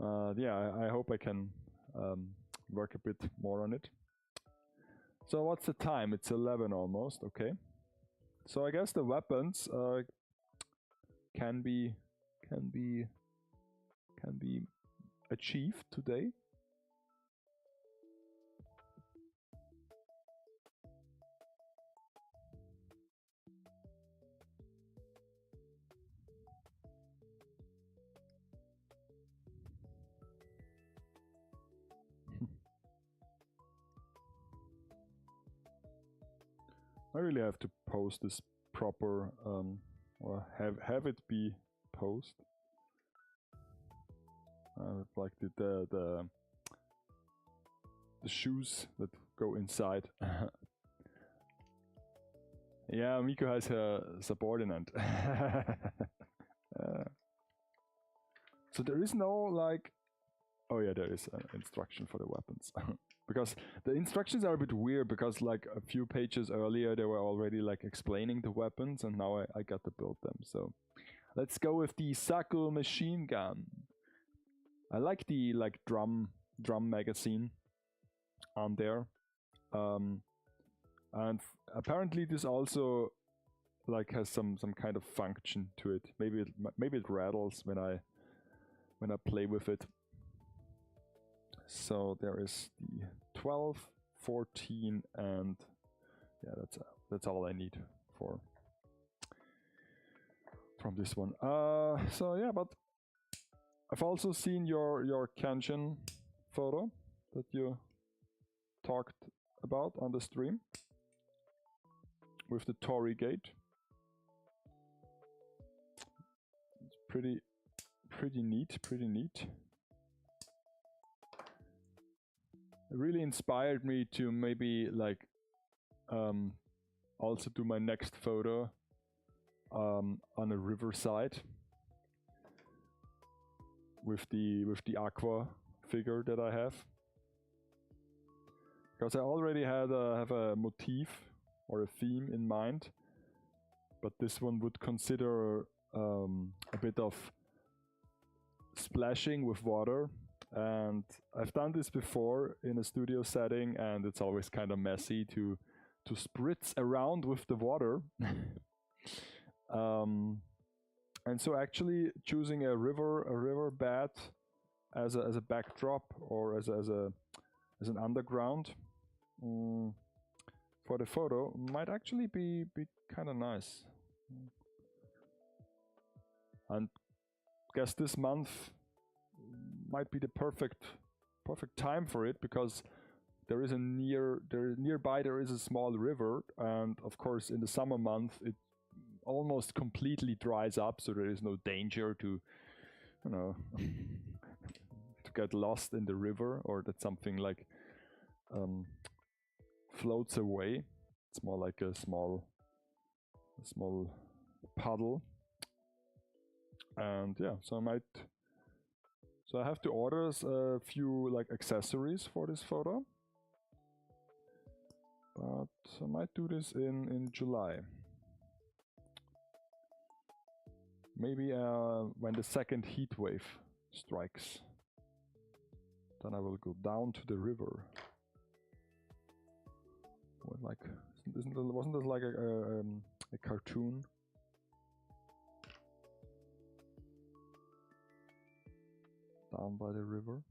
Yeah, I hope I can work a bit more on it. So what's the time? It's 11 almost. Okay. So I guess the weapons can be achieved today. I really have to post this proper, or have it be post. Like the shoes that go inside. Yeah, Miko has her subordinate. So there is no like. Oh yeah, there is an instruction for the weapons. Because the instructions are a bit weird, because like a few pages earlier they were already like explaining the weapons, and now I got to build them. So let's go with the Zaku machine gun. I like the like drum magazine on there, and apparently this also like has some kind of function to it. Maybe it rattles when I play with it. So there is the 12, 14, and yeah, that's all I need from this one. So yeah, but I've also seen your Kenshin photo that you talked about on the stream with the Torii gate. It's pretty neat. It really inspired me to maybe like also do my next photo on a riverside with the aqua figure that I have, because I already have a motif or a theme in mind, but this one would consider a bit of splashing with water, and I've done this before in a studio setting, and it's always kind of messy to spritz around with the water. And so actually choosing a river bed as a backdrop, or as an underground for the photo might actually be kind of nice. And guess this month might be the perfect time for it, because there is nearby there is a small river, and of course in the summer month it almost completely dries up, so there is no danger to, you know, to get lost in the river, or that something like floats away. It's more like a small puddle. And yeah, so I have to order a few like accessories for this photo, but I might do this in July. Maybe when the second heat wave strikes, then I will go down to the river. What, like, wasn't this like a cartoon? Down by the river.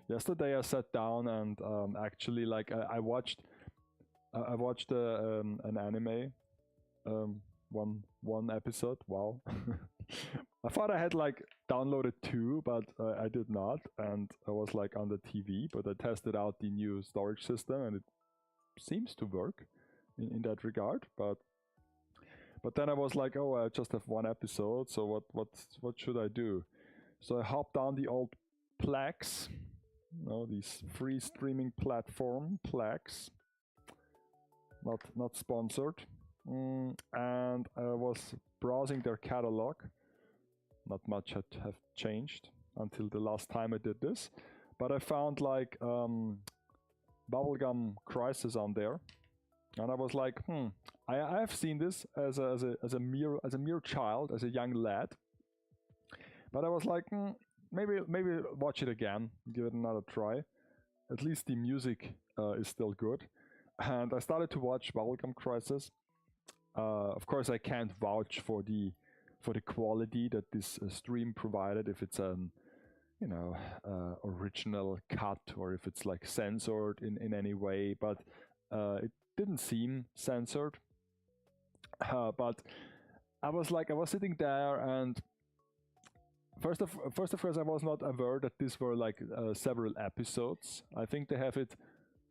Yesterday I sat down and actually, like, I watched an anime, one episode. Wow. I thought I had like downloaded 2, but I did not, and I was like on the TV, but I tested out the new storage system and it seems to work in that regard, but then I was like, oh, I just have 1 episode, so what should I do? So I hopped on the old Plex, these free streaming platform, Plex, not sponsored, and I was browsing their catalog. Not much had have changed until the last time I did this, but I found like Bubblegum Crisis on there, and I was like, I have seen this as a mere child, as a young lad, but I was like, maybe watch it again, give it another try. At least the music is still good, and I started to watch Bubblegum Crisis. Of course, I can't vouch for the quality that this stream provided, if it's an original cut, or if it's like censored in any way, but it didn't seem censored. But I was sitting there, and first of course I was not aware that these were like several episodes. I think they have it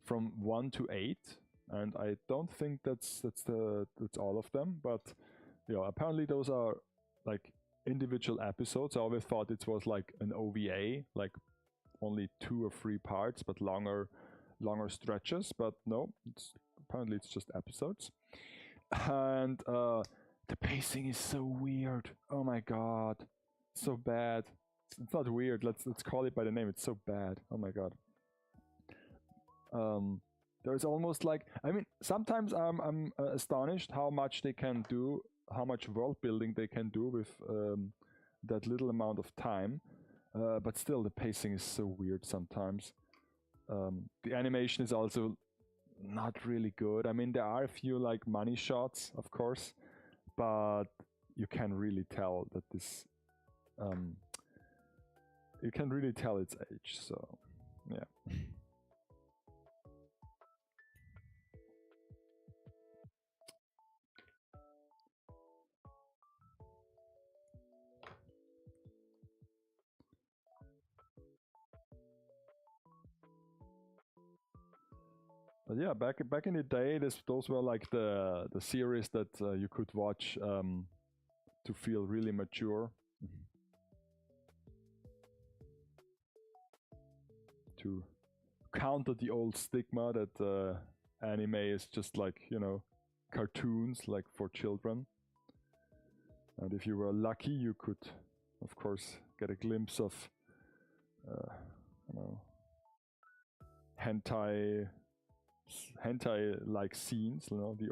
from 1 to 8, and I don't think that's all of them, but apparently those are like individual episodes. I always thought it was like an OVA, like only 2 or 3 parts, but longer stretches. But no, apparently it's just episodes. And the pacing is so weird. Oh my god, so bad. It's not weird. Let's call it by the name. It's so bad. Oh my god. There's almost like, I mean, sometimes I'm astonished how much they can do, how much world building they can do with that little amount of time, but still the pacing is so weird sometimes. The animation is also not really good. I mean, there are a few like money shots, of course, but you can really tell that this you can really tell its age. So yeah. But yeah, back in the day, those were like the series that you could watch to feel really mature, to counter the old stigma that anime is just like, cartoons like for children. And if you were lucky, you could, of course, get a glimpse of hentai like scenes, the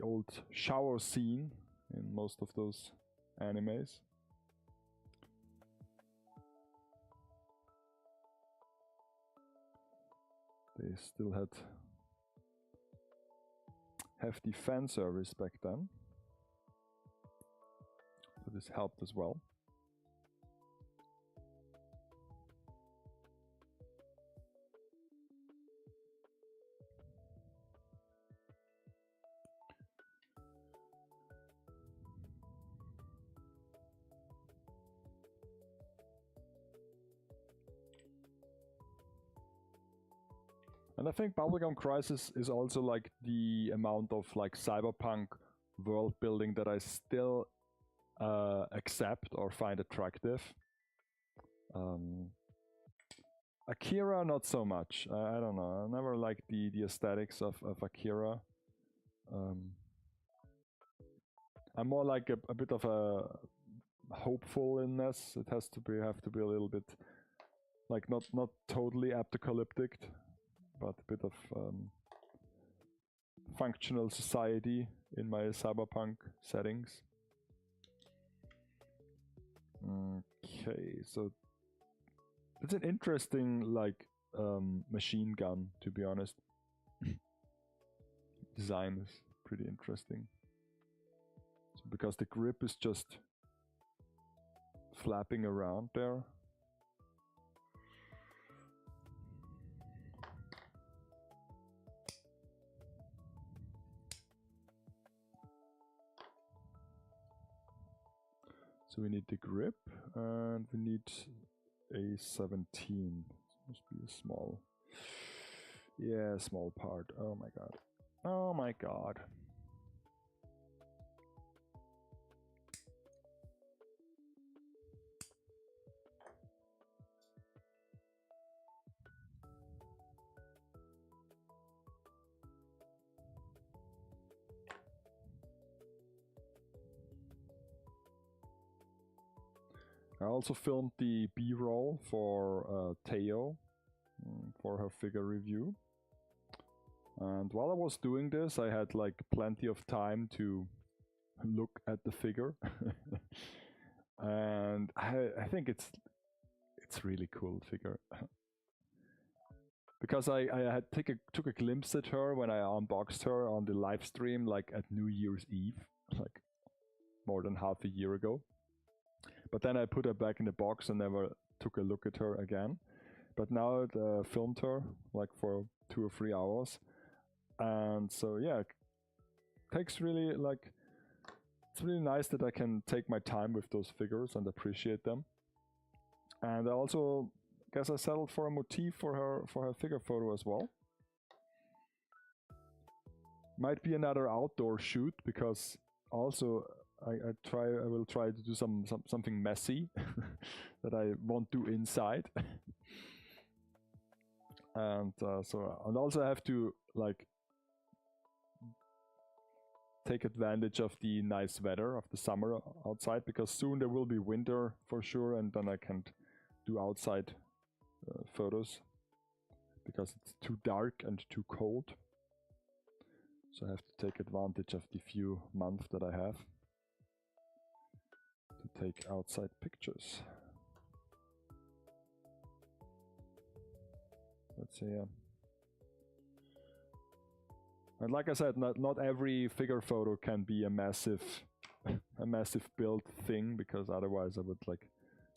old shower scene in most of those animes. They still had hefty fan service back then, so this helped as well. And I think Bubblegum Crisis is also like the amount of like cyberpunk world building that I still accept or find attractive. Akira, not so much. I don't know. I never liked the aesthetics of Akira. I'm more like a bit of a hopefulness. It has to be have to be a little bit like not totally apocalyptic, but a bit of functional society in my cyberpunk settings. Okay, so it's an interesting like machine gun, to be honest. Design is pretty interesting. So because the grip is just flapping around there. So we need the grip, and we need a 17. This must be a small, yeah, small part. Oh my god. Oh my god. I also filmed the B-roll for Teo for her figure review. And while I was doing this, I had like plenty of time to look at the figure. And I think it's really cool figure. Because I had took a glimpse at her when I unboxed her on the live stream, like at New Year's Eve, like more than half a year ago. But then I put her back in the box and never took a look at her again. But now I filmed her like for 2 or 3 hours. And so yeah, it takes really like, it's really nice that I can take my time with those figures and appreciate them. And I also guess I settled for a motif for her figure photo as well. Might be another outdoor shoot, because also I will try to do something messy that I won't do inside. And and also I have to like take advantage of the nice weather of the summer outside, because soon there will be winter for sure, and then I can't do outside photos because it's too dark and too cold. So I have to take advantage of the few months that I have to take outside pictures. Let's see. And like I said, not every figure photo can be a massive build thing, because otherwise I would like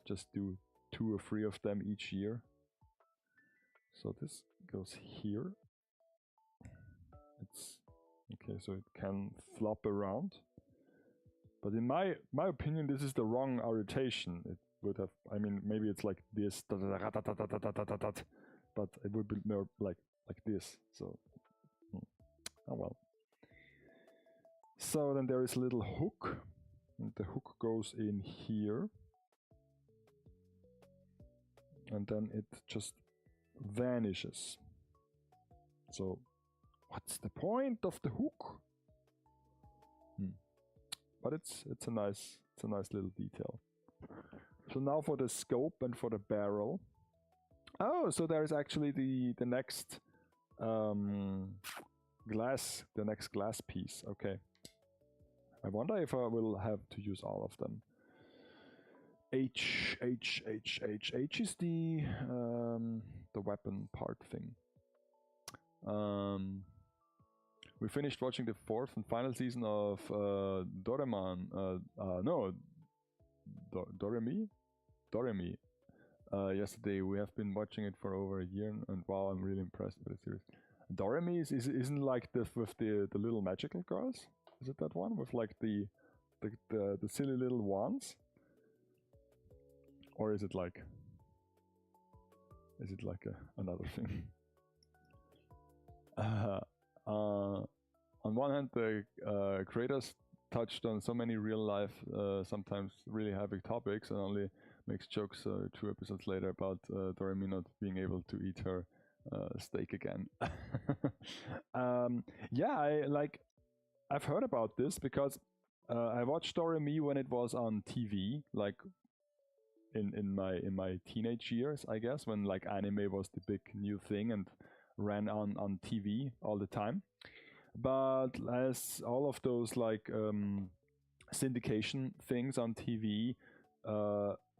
just do 2 or 3 of them each year. So this goes here. It's okay, so it can flop around. But in my opinion, this is the wrong orientation. It would have, I mean, maybe it's like this, but it would be more like this. So, oh well. So then there is a little hook, and the hook goes in here, and then it just vanishes. So, what's the point of the hook? But it's a nice little detail. So now for the scope and for the barrel. Oh, so there is actually the next glass piece. Okay, I wonder if I will have to use all of them. H is the weapon part thing. We finished watching the 4th and final season of Doraemon. No, Doremi. Yesterday. We have been watching it for over a year, and wow, I'm really impressed with the series. Doremi isn't like the with the little magical girls. Is it that one with like the silly little wands? Or is it like another thing? On one hand, the creators touched on so many real life, sometimes really heavy topics, and only makes jokes 2 episodes later about Doremi not being able to eat her steak again. Yeah, I've heard about this because I watched Doremi when it was on TV, like in my teenage years, I guess, when like anime was the big new thing and ran on TV all the time. But as all of those like syndication things on TV,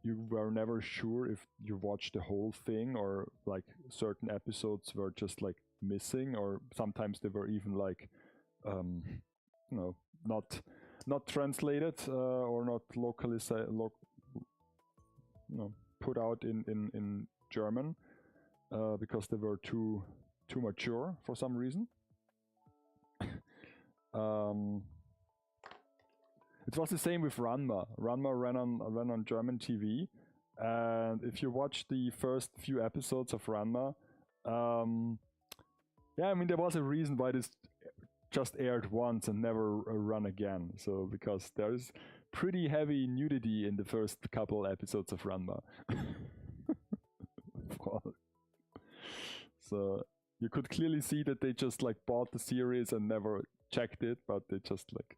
you were never sure if you watched the whole thing, or like certain episodes were just like missing, or sometimes they were even like not translated or not locally put out in German because they were too mature for some reason. It was the same with Ranma. Ranma ran on German TV, and if you watch the first few episodes of Ranma, yeah, I mean there was a reason why this just aired once and never run again. So because there's pretty heavy nudity in the first couple episodes of Ranma. So you could clearly see that they just like bought the series and never checked it, but they just like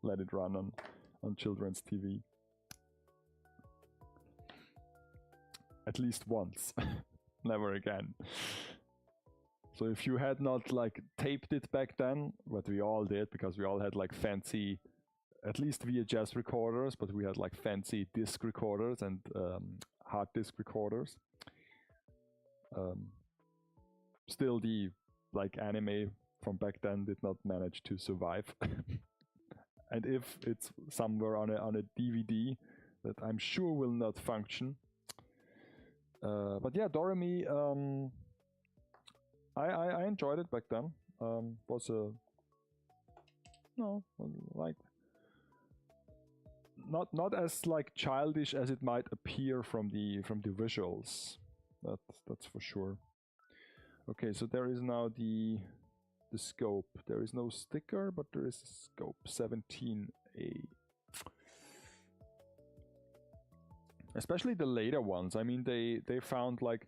let it run on children's TV. At least once. Never again. So if you had not like taped it back then, what we all did, because we all had like fancy, at least VHS recorders, but we had like fancy disc recorders and hard disk recorders. Still, the like anime from back then did not manage to survive. And if it's somewhere on a DVD, that I'm sure will not function. But yeah, Doremi, I enjoyed it back then. Was a like not as like childish as it might appear from the visuals. That's for sure. Okay, so there is now the scope. There is no sticker, but there is a scope 17A. Especially the later ones. I mean, they found like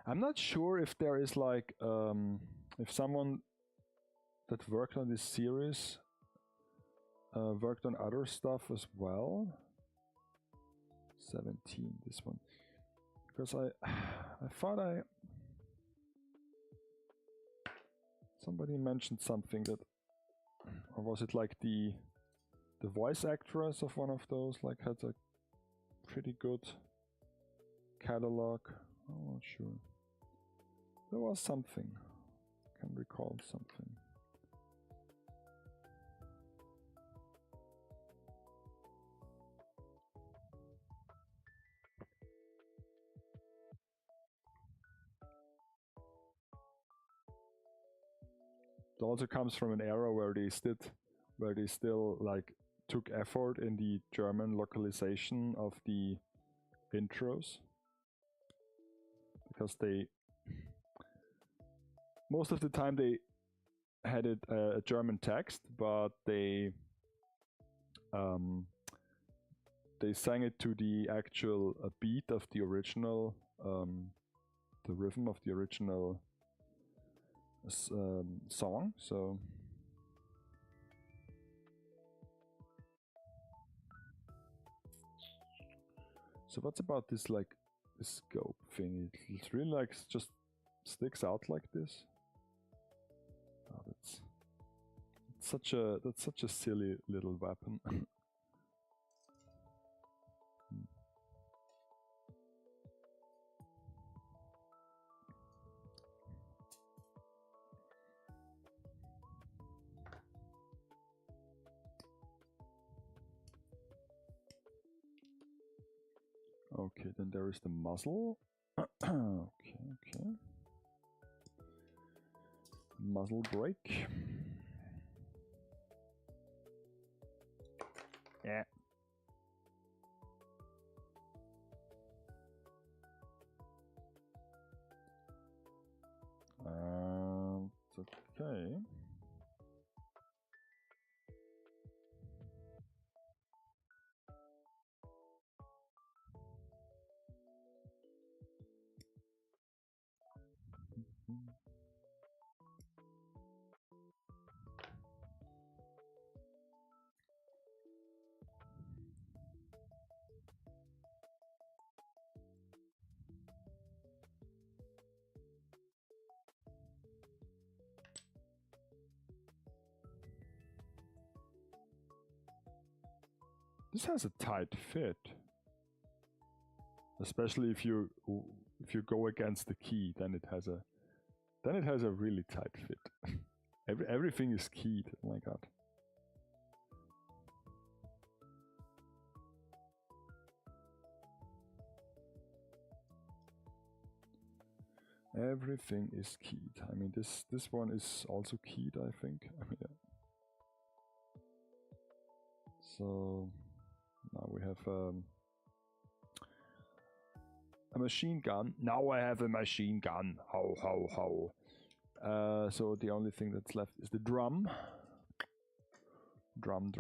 I'm not sure if there is like if someone that worked on this series worked on other stuff as well. 17, this one, because I thought somebody mentioned something that, or was it like the voice actress of one of those like had a pretty good catalog. I'm not sure. There was something. I can recall something. It also comes from an era where they still like took effort in the German localization of the intros, because they most of the time they had it a German text, but they sang it to the actual beat of the original, the rhythm of the original song. So what's about this like this scope thing? It's really like just sticks out like this. Oh, let's such a silly little weapon. Okay, then there is the muzzle. Okay. Muzzle brake. Yeah. Okay. This has a tight fit, especially if you go against the key. Then it has a really tight fit. Everything is keyed. Oh my god. Everything is keyed. I mean, this one is also keyed, I think. Yeah. So now we have a machine gun. Now I have a machine gun. Ho ho ho. So the only thing that's left is the drum. Drum.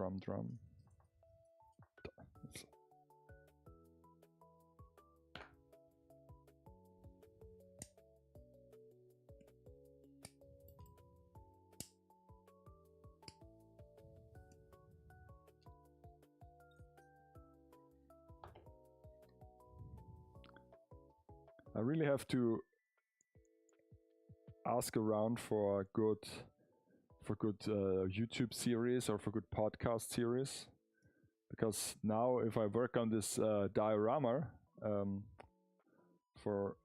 I really have to ask around for good YouTube series or for good podcast series, because now if I work on this diorama for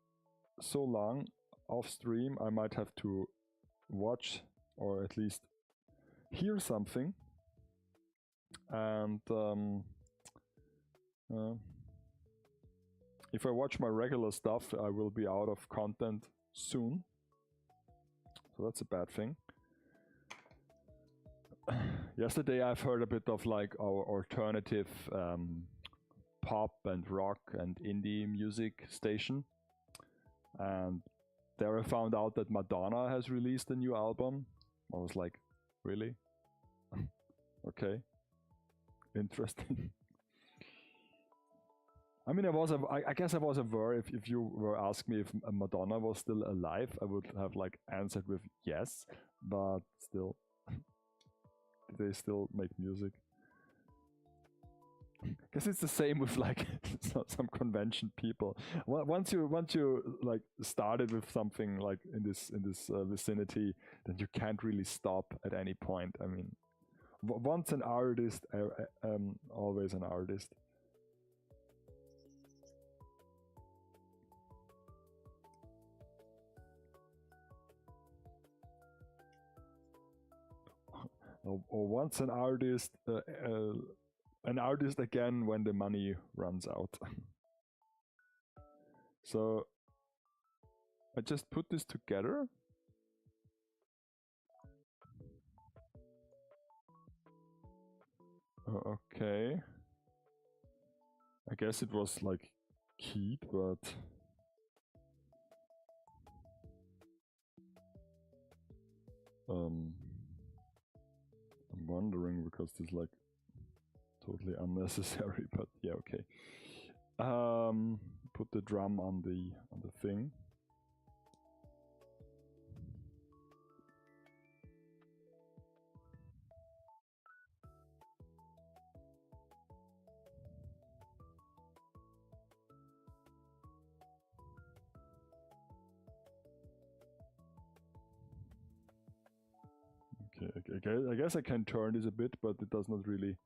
so long off stream, I might have to watch or at least hear something, and if I watch my regular stuff, I will be out of content soon. So that's a bad thing. Yesterday I've heard a bit of like our alternative pop and rock and indie music station. And there I found out that Madonna has released a new album. I was like, really? Okay. Interesting. I mean, I guess I was aware if you were asking me if Madonna was still alive, I would have like answered with yes, but still, they still make music. I guess it's the same with like some convention people. Once you like started with something like in this vicinity, then you can't really stop at any point. I mean, once an artist, always an artist. Or once an artist again when the money runs out. So I just put this together. Okay. I guess it was like keyed, but I'm wondering because this is like totally unnecessary, but yeah, okay. Put the drum on the thing. Okay, I I guess I can turn this a bit, but it does not really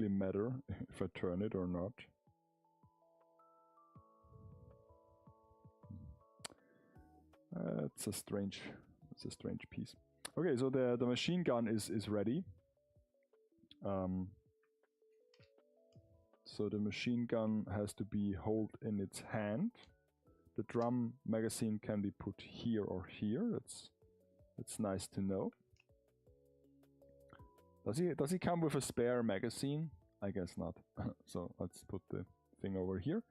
matter if I turn it or not. It's a strange piece. Okay, so the machine gun is ready. So the machine gun has to be held in its hand. The drum magazine can be put here or here. That's nice to know. Does he come with a spare magazine? I guess not. So let's put the thing over here.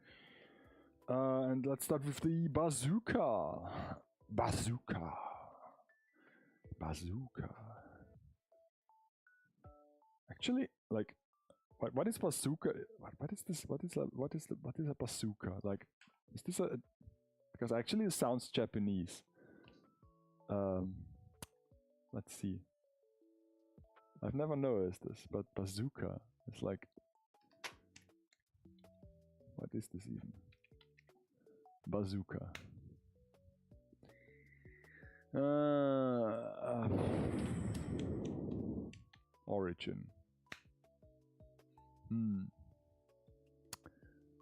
And let's start with the bazooka. Bazooka. Actually, like, what is bazooka? What is this? What is a bazooka? Like, is this a? Because actually it sounds Japanese. Let's see. I've never noticed this, but bazooka is like, what is this even? Bazooka. Origin.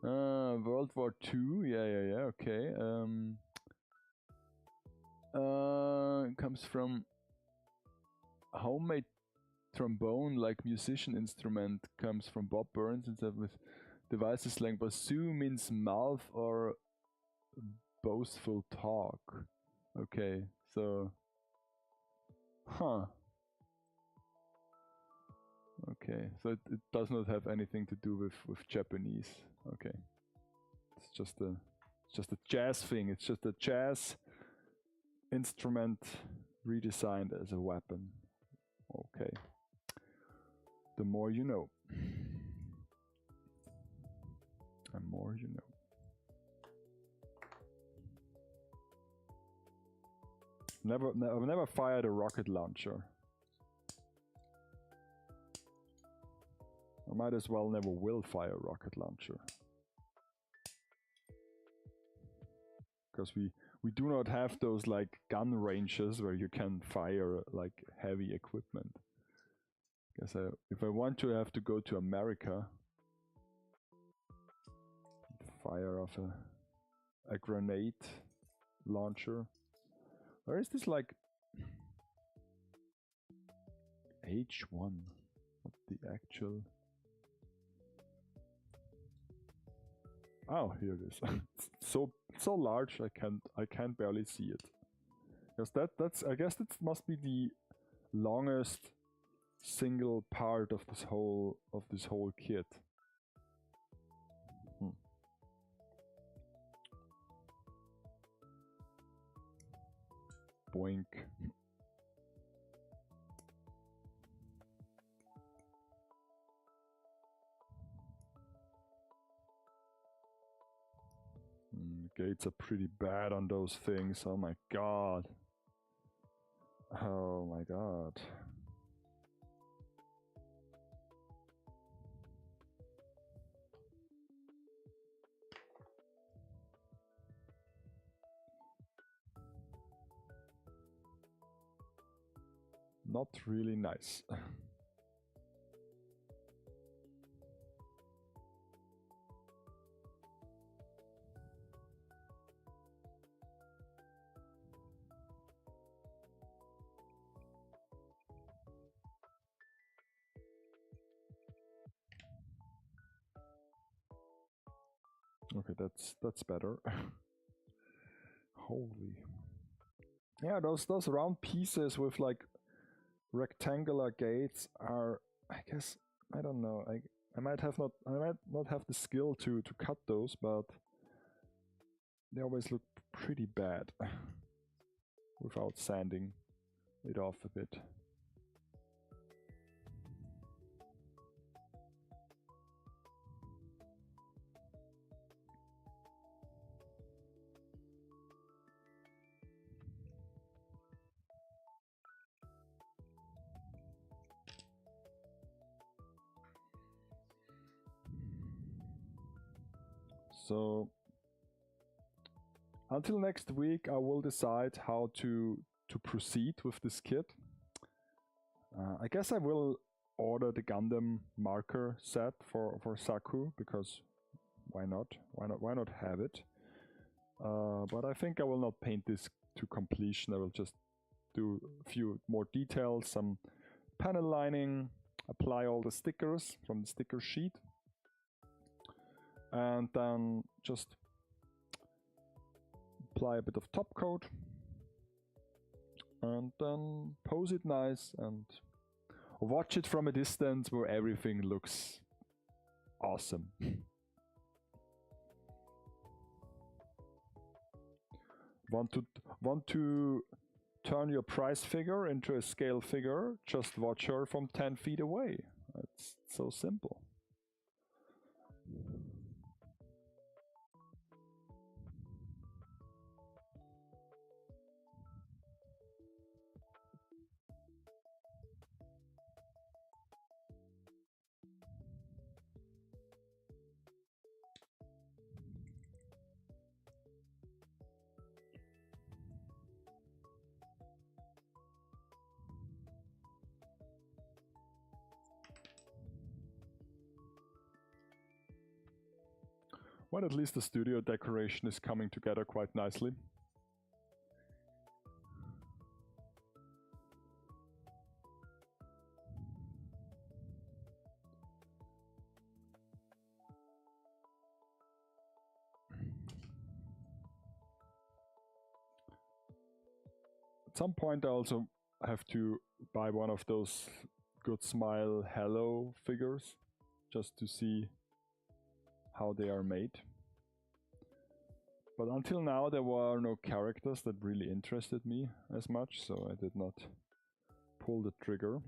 World War II. Yeah. Okay. Comes from homemade trombone, like musician instrument, comes from Bob Burns, instead with devices slang. Bazoo means mouth or boastful talk. Okay, so okay, so it does not have anything to do with Japanese. Okay, it's just a jazz thing. It's just a jazz instrument redesigned as a weapon. Okay, the more you know. The more you know. I've never fired a rocket launcher. I might as well never will fire a rocket launcher. Because we do not have those like gun ranges where you can fire like heavy equipment. Guess if I want to, I have to go to America. Fire off a grenade launcher. Where is this like H1? What the actual? Oh, here it is. It's so large I can't barely see it. Because that's I guess that must be the longest single part of this whole kit. Boink. Gates are pretty bad on those things. Oh my god. Oh my god. Not really nice. Okay, that's better. Holy. Yeah, those round pieces with like rectangular gates are, I guess, I don't know. I might not have the skill to cut those, but they always look pretty bad without sanding it off a bit. So until next week, I will decide how to proceed with this kit. I guess I will order the Gundam marker set for Zaku, because why not? Why not have it? But I think I will not paint this to completion. I will just do a few more details, some panel lining, apply all the stickers from the sticker sheet, and then just apply a bit of top coat, and then pose it nice and watch it from a distance where everything looks awesome. Want to turn your price figure into a scale figure? Just watch her from 10 feet away. It's so simple. Well, at least the studio decoration is coming together quite nicely. At some point I also have to buy one of those Good Smile Hello figures, just to see how they are made. But until now there were no characters that really interested me as much, so I did not pull the trigger.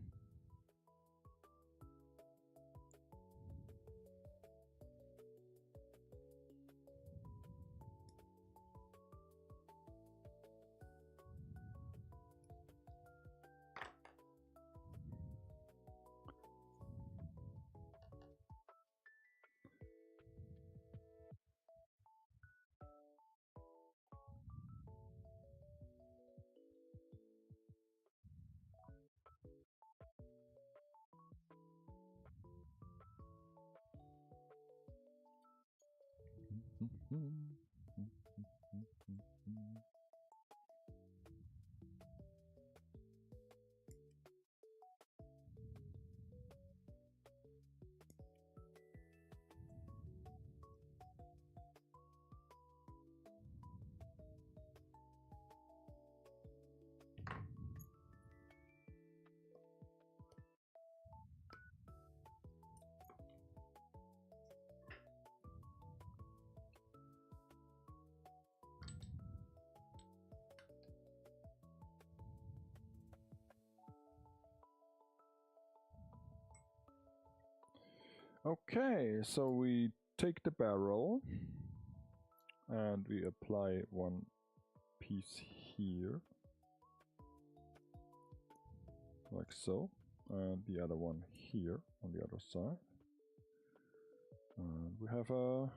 Okay, so we take the barrel and we apply one piece here, like so, and the other one here on the other side. And we have a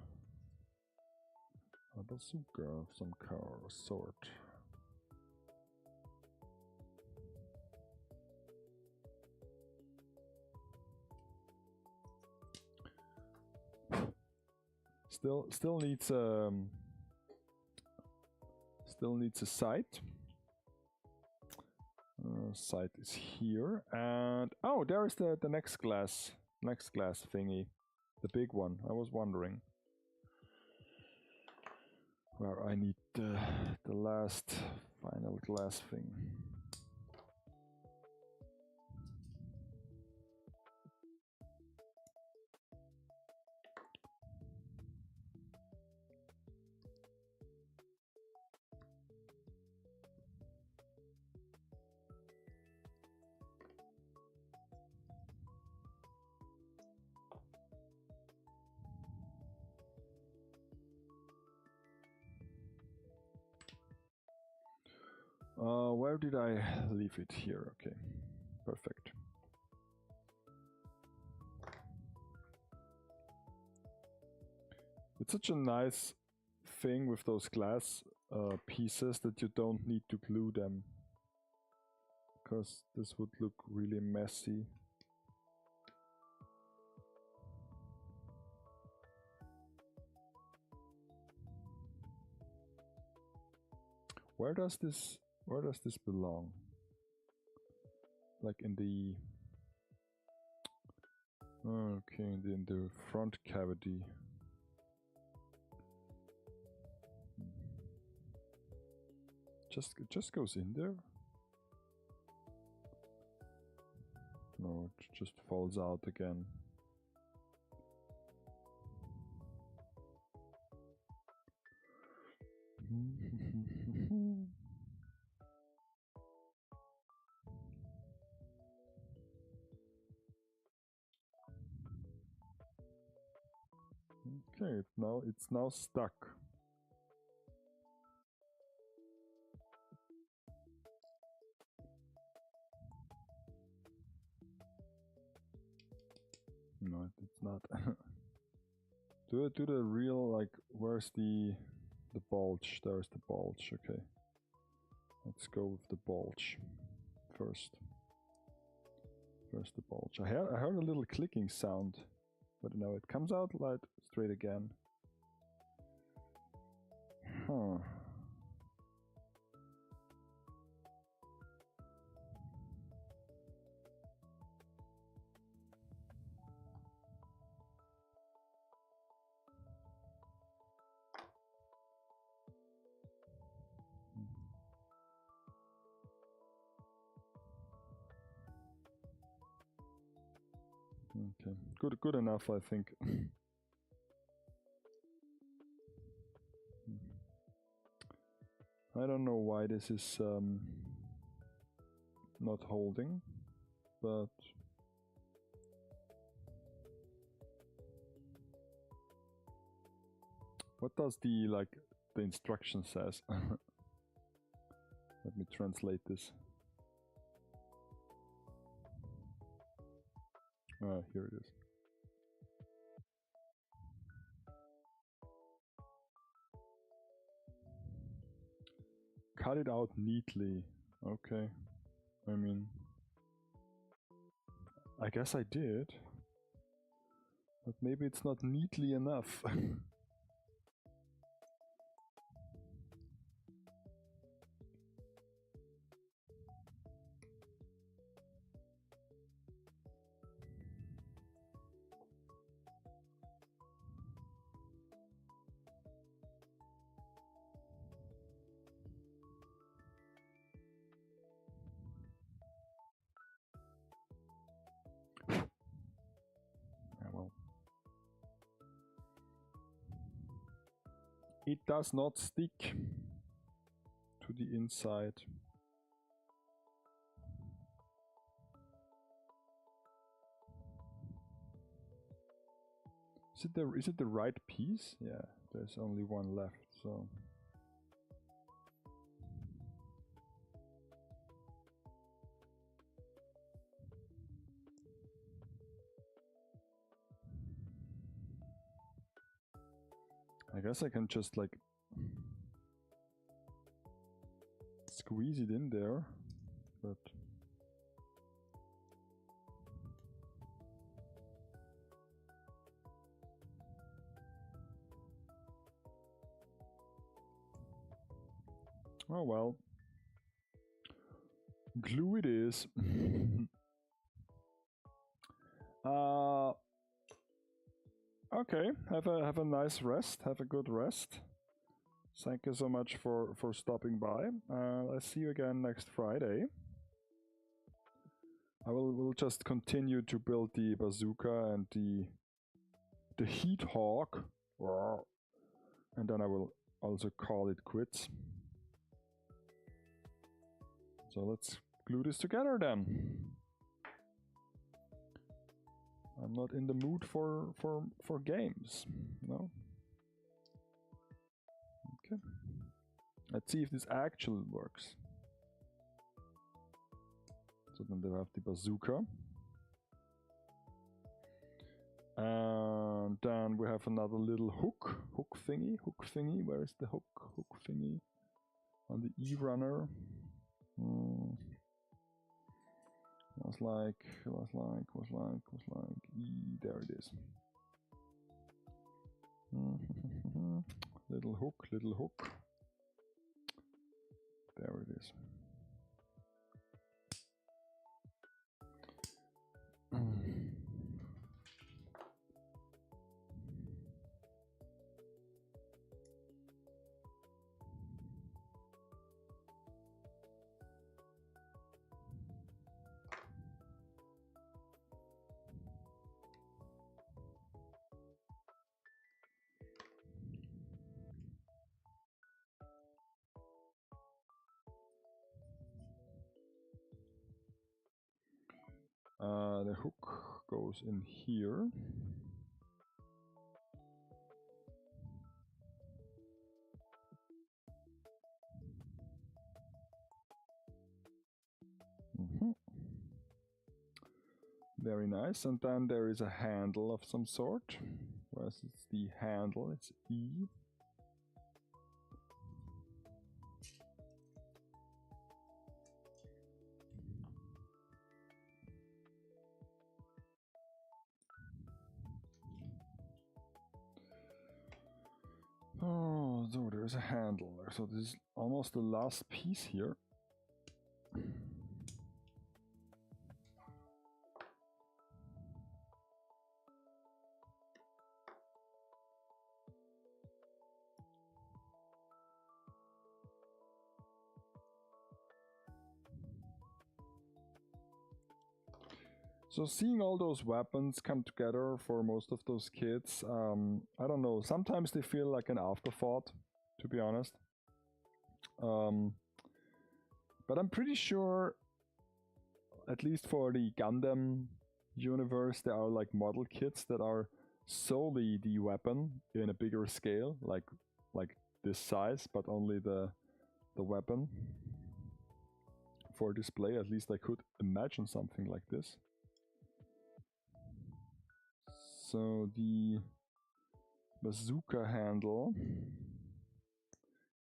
bazooka of some sort. Still needs a sight. Sight is here, and oh, there is the next glass thingy, the big one. I was wondering where I need the last final glass thing. Where did I leave it? Here, okay, perfect. It's such a nice thing with those glass pieces that you don't need to glue them. because this would look really messy. Where does this belong? Like in the okay, in the front cavity. It just goes in there? No, it just falls out again. Okay, it's now stuck. No, it's not. do the real, like, where's the bulge? There's the bulge. Okay, let's go with the bulge first. First the bulge. I heard a little clicking sound, but no, it comes out like straight again. Huh. Okay, good enough, I think. I don't know why this is not holding, but what does the instruction says? Let me translate this. Ah, here it is. Cut it out neatly. Okay. I mean, I guess I did. But maybe it's not neatly enough. It does not stick to the inside. Is it the right piece? Yeah, there's only one left, so. I guess I can just like squeeze it in there, but oh well. Glue it is. Okay, have a nice rest. Have a good rest. Thank you so much for stopping by. I'll see you again next Friday. We'll just continue to build the bazooka and the heat hawk, and then I will also call it quits. So let's glue this together then. I'm not in the mood for games, no. Okay. Let's see if this actually works. So then they have the bazooka. And then we have another little hook thingy. Where is the hook thingy? On the E-runner. Was like, there it is. Little hook. There it is. The hook goes in here. Very nice. And then there is a handle of some sort. Whereas it's the handle, it's E. Oh, so there's a handle. So this is almost the last piece here. So seeing all those weapons come together for most of those kids, I don't know, sometimes they feel like an afterthought, to be honest. But I'm pretty sure, at least for the Gundam universe, there are like model kits that are solely the weapon in a bigger scale, like this size, but only the weapon for display. At least I could imagine something like this. So the bazooka handle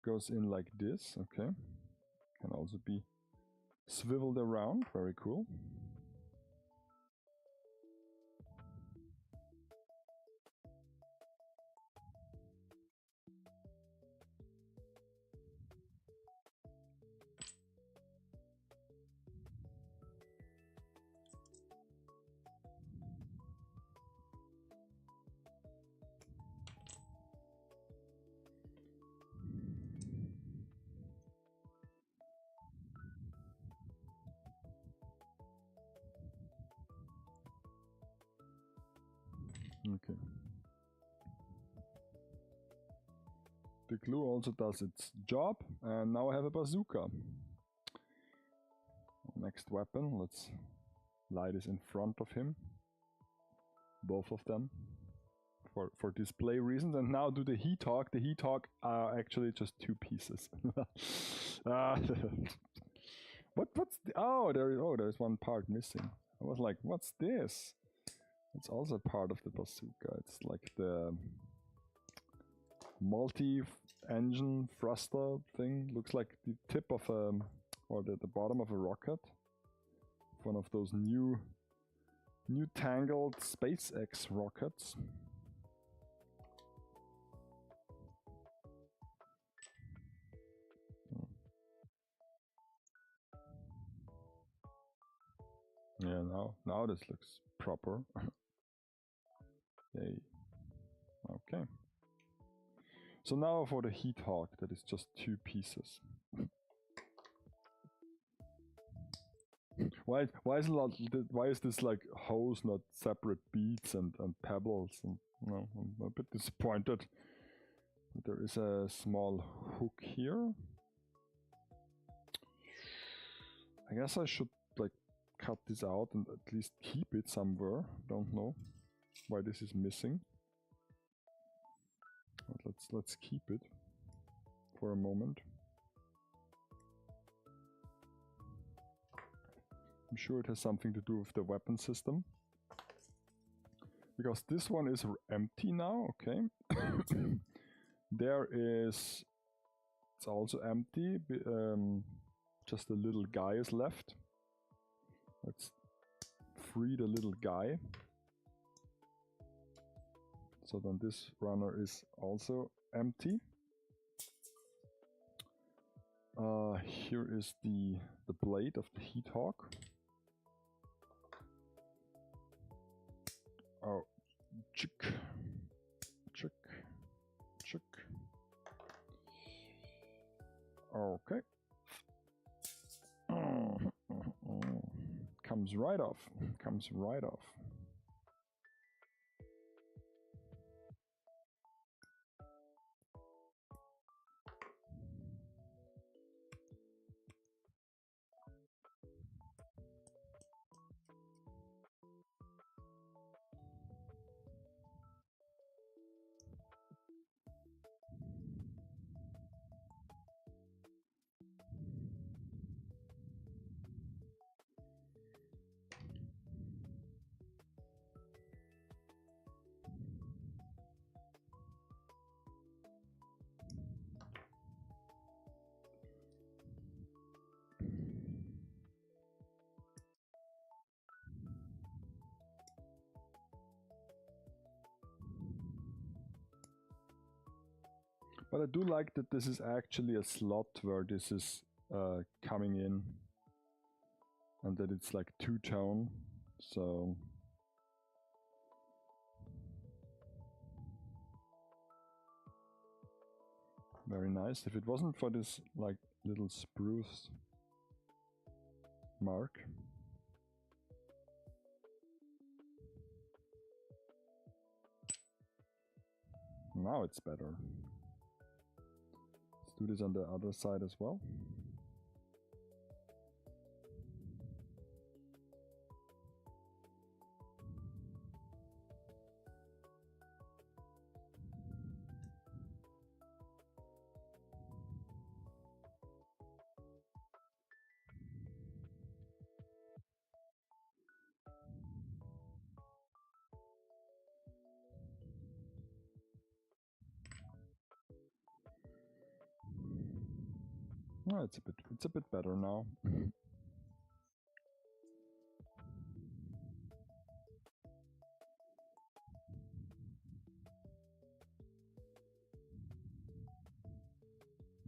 goes in like this, okay. Can also be swiveled around, very cool. Okay. The glue also does its job, and now I have a bazooka. Next weapon, let's lie this in front of him. Both of them. For display reasons, and now do the heat hawk. The heat hawk are actually just two pieces. What's the, there's one part missing. I was like, what's this? It's also part of the bazooka. It's like the multi-engine thruster thing. Looks like the tip of or the bottom of a rocket. One of those new tangled SpaceX rockets. Yeah, now this looks proper. Yay. Okay. So now for the heat hawk, that is just two pieces. Why is this like hose, not separate beads and pebbles? And, no, I'm a bit disappointed. There is a small hook here. I guess I should like cut this out and at least keep it somewhere. Don't know why this is missing. But let's keep it for a moment. I'm sure it has something to do with the weapon system. Because this one is empty now, okay. It's also empty. Just a little guy is left. Let's free the little guy. So then this runner is also empty. Here is the blade of the heat hawk. Oh, chick, chick, chick. Okay. Comes right off. Comes right off. But I do like that this is actually a slot where this is coming in, and that it's like two-tone, so very nice. If it wasn't for this like little spruce mark. Now it's better. Let's do this on the other side as well. Oh, it's a bit better now.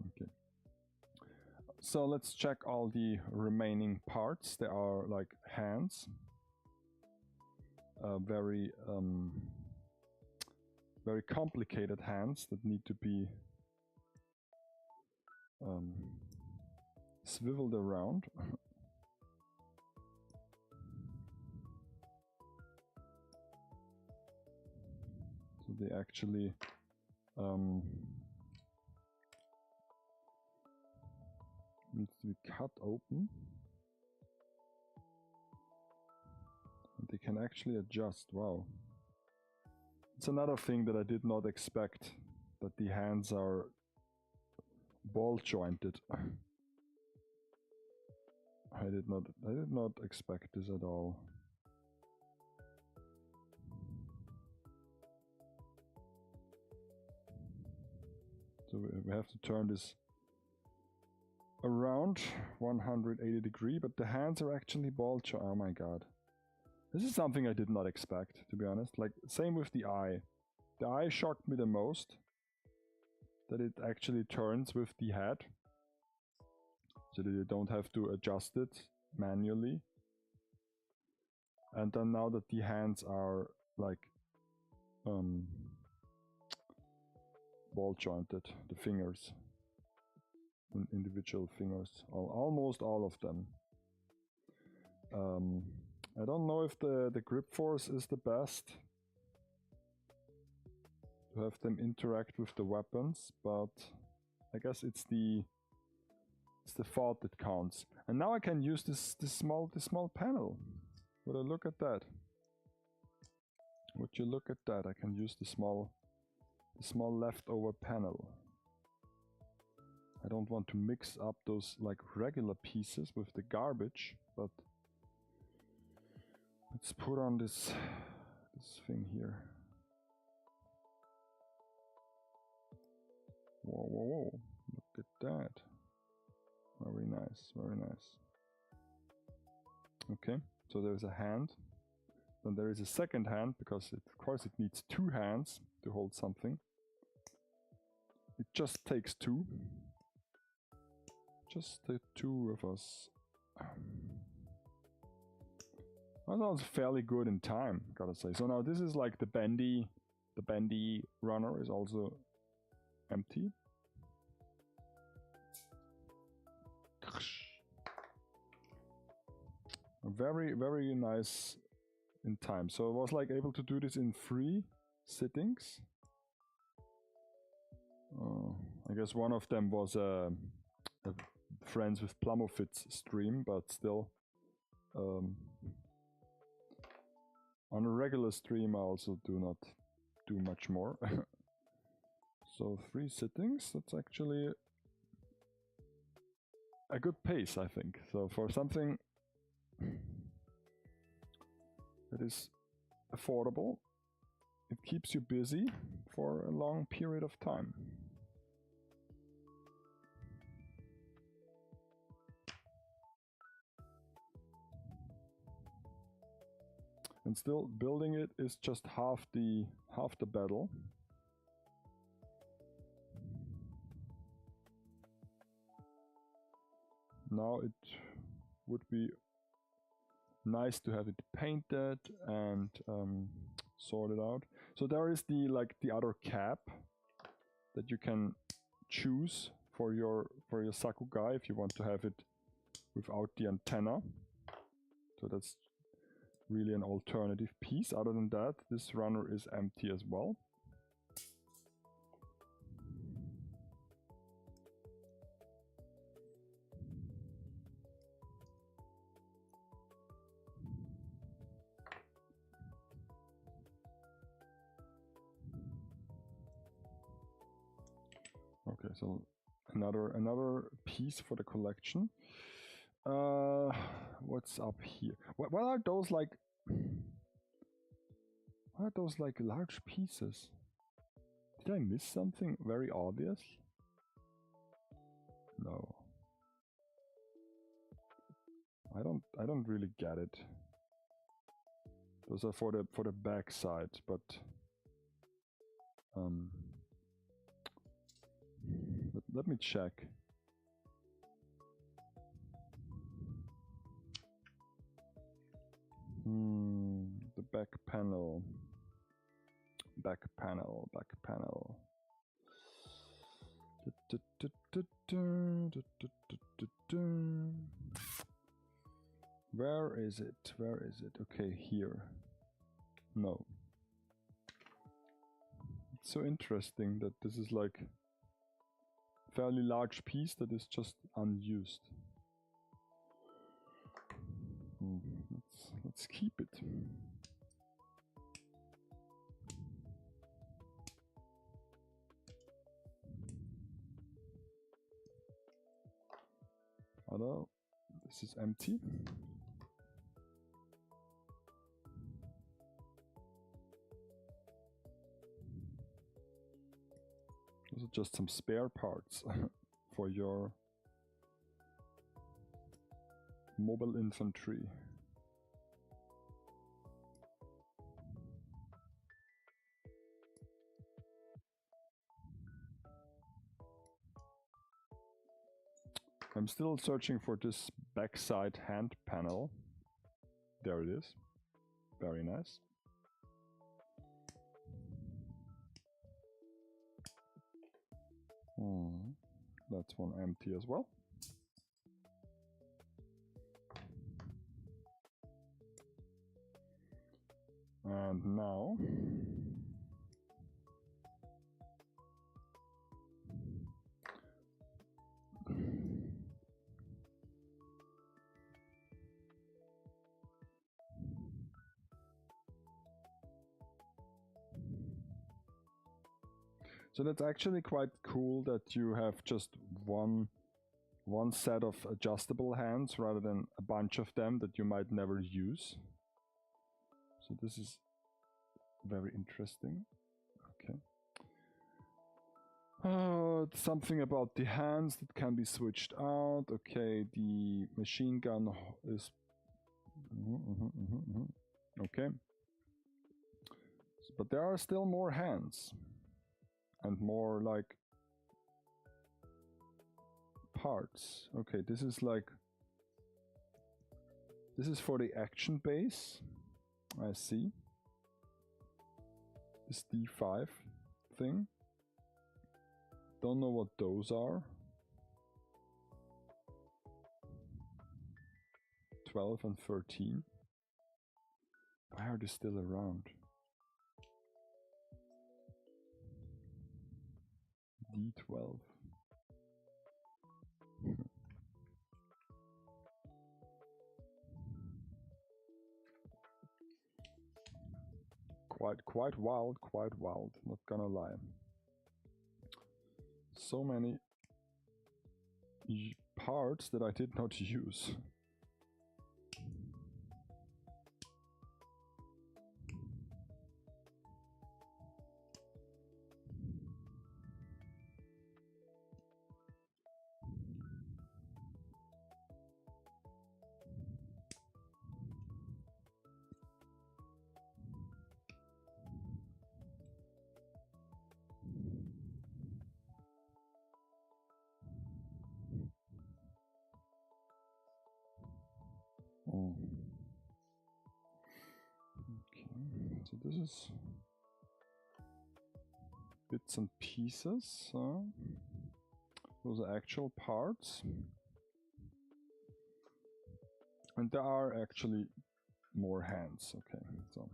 Okay. So let's check all the remaining parts. There are like hands, very complicated hands that need to be swiveled around. So they actually needs to be cut open. And they can actually adjust. Wow. It's another thing that I did not expect, that the hands are ball jointed. I did not expect this at all. So we have to turn this around 180 degrees, but the hands are actually ball jointed. Oh my god. This is something I did not expect, to be honest. Like, same with the eye. The eye shocked me the most, that it actually turns with the head, so that you don't have to adjust it manually. And then now that the hands are like ball jointed, the fingers, individual fingers, almost all of them. I don't know if the grip force is the best to have them interact with the weapons, but I guess it's the thought that counts. And now I can use this small panel. Would I look at that? Would you look at that? I can use the small leftover panel. I don't want to mix up those like regular pieces with the garbage, but let's put on this thing here. Whoa, whoa, whoa. Look at that. Very nice, very nice. Okay, so there's a hand. Then there is a second hand, because of course it needs two hands to hold something. It just takes two. Just the two of us. That sounds fairly good in time, gotta say. So now this is like the bendy runner is also empty. Very, very nice in time. So I was like able to do this in 3 sittings. I guess one of them was a Friends with PLAMonday stream, but still. On a regular stream I also do not do much more. So 3 sittings, that's actually a good pace, I think. So for something that is affordable, it keeps you busy for a long period of time. And still, building it is just half the battle. Now it would be nice to have it painted and sorted out. So there is the other cap that you can choose for your Zaku guy if you want to have it without the antenna. So that's really an alternative piece. Other than that, this runner is empty as well. Okay, so another piece for the collection. What's up here? What are those like? What are those like large pieces? Did I miss something very obvious? No. I don't really get it. Those are for the back side, but let me check. The back panel. Back panel. Where is it? Okay, here. No. It's so interesting that this is like a fairly large piece that is just unused. Let's keep it. Hello, this is empty. Those are just some spare parts for your mobile infantry. I'm still searching for this backside hand panel. There it is. Very nice. That's one empty as well. And now so that's actually quite cool that you have just one set of adjustable hands rather than a bunch of them that you might never use. So this is very interesting. Okay. Something about the hands that can be switched out. Okay, the machine gun is... Okay. but there are still more hands and more like parts. Okay, this is like, this is for the action base. I see. This D5 thing. Don't know what those are. 12 and 13. Why are they still around? D12. Quite wild, not gonna lie. So many parts that I did not use. Okay, so this is bits and pieces. Those are actual parts. And there are actually more hands. Okay, so.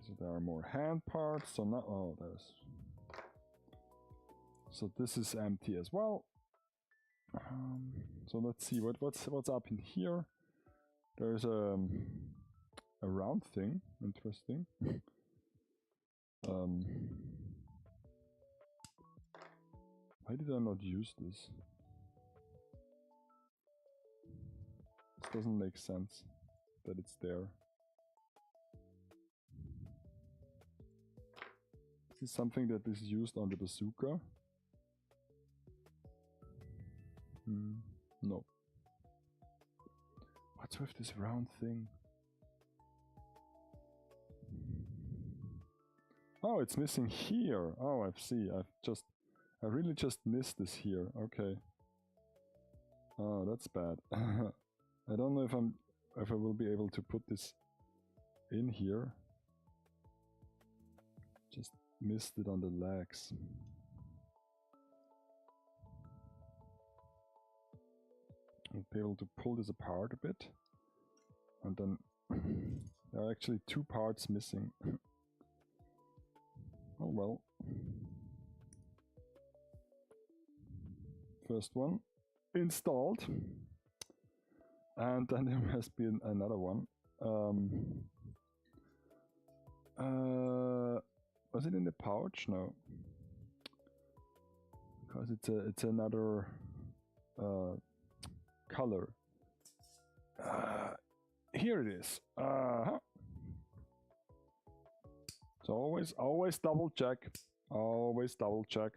So there are more hand parts, so now, oh, there's, so this is empty as well. So let's see what's up in here. There's a round thing, interesting. Why did I not use this? This doesn't make sense that it's there. Is something that is used on the bazooka? No. What's with this round thing? Oh, it's missing here. Oh, I see. I really just missed this here. Okay. Oh, that's bad. I don't know if I will be able to put this in here. Just missed it on the legs. I'll be able to pull this apart a bit. And then there are actually two parts missing. Oh well. First one installed. And then there must be another one. Was it in the pouch? No. Because it's another color. Here it is. So always double check. Always double check.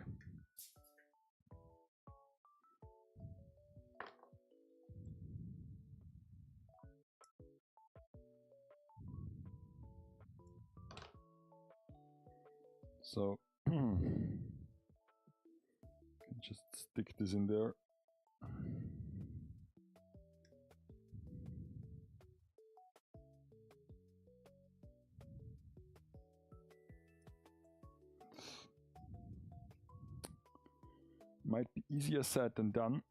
So just stick this in there. Might be easier said than done.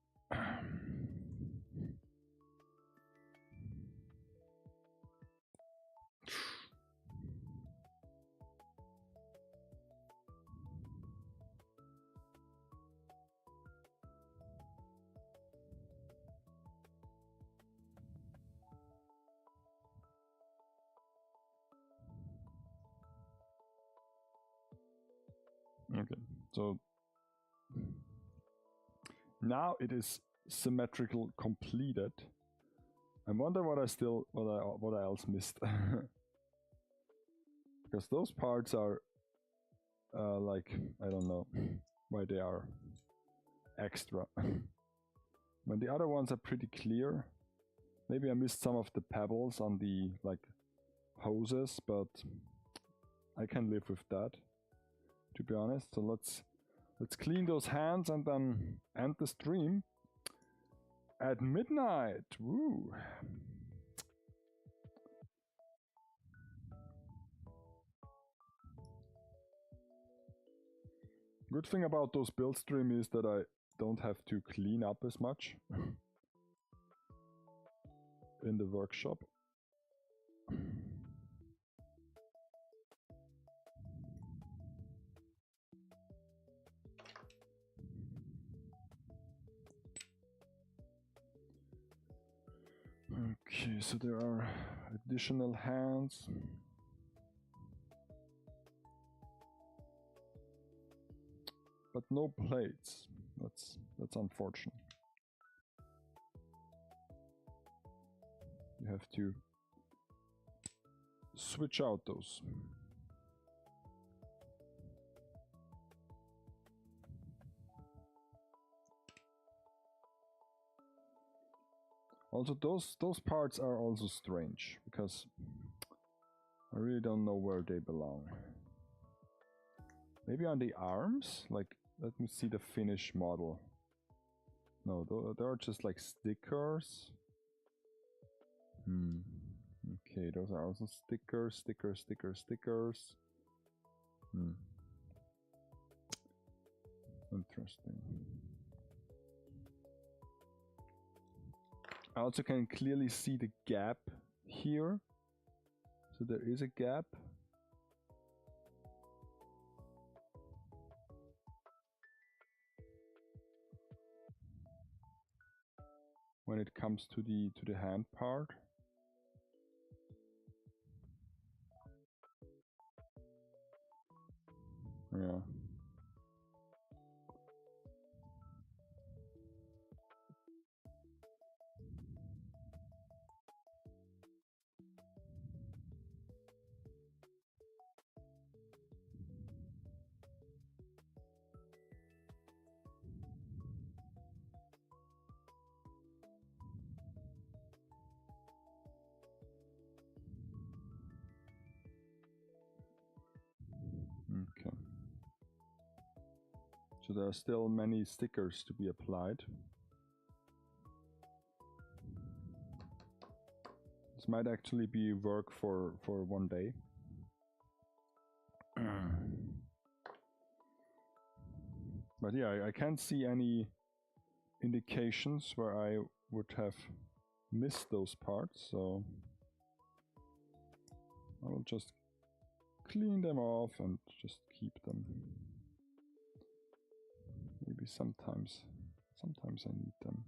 Okay, so now it is symmetrical completed. I wonder what I else missed. Because those parts are like, I don't know why they are extra. When the other ones are pretty clear. Maybe I missed some of the pebbles on the like hoses, but I can live with that, to be honest. So let's clean those hands and then end the stream at midnight. Woo! Good thing about those build stream is that I don't have to clean up as much in the workshop. Okay, so there are additional hands. But no plates. That's unfortunate. You have to switch out those. Also, those parts are also strange because I really don't know where they belong. Maybe on the arms? Like, let me see the finished model. No, they're just like stickers. Okay, those are also stickers. Interesting. I also can clearly see the gap here. So there is a gap. When it comes to the hand part. Yeah. Okay. So there are still many stickers to be applied. This might actually be work for one day. But yeah, I can't see any indications where I would have missed those parts, so I will just clean them off and just keep them. Maybe sometimes I need them.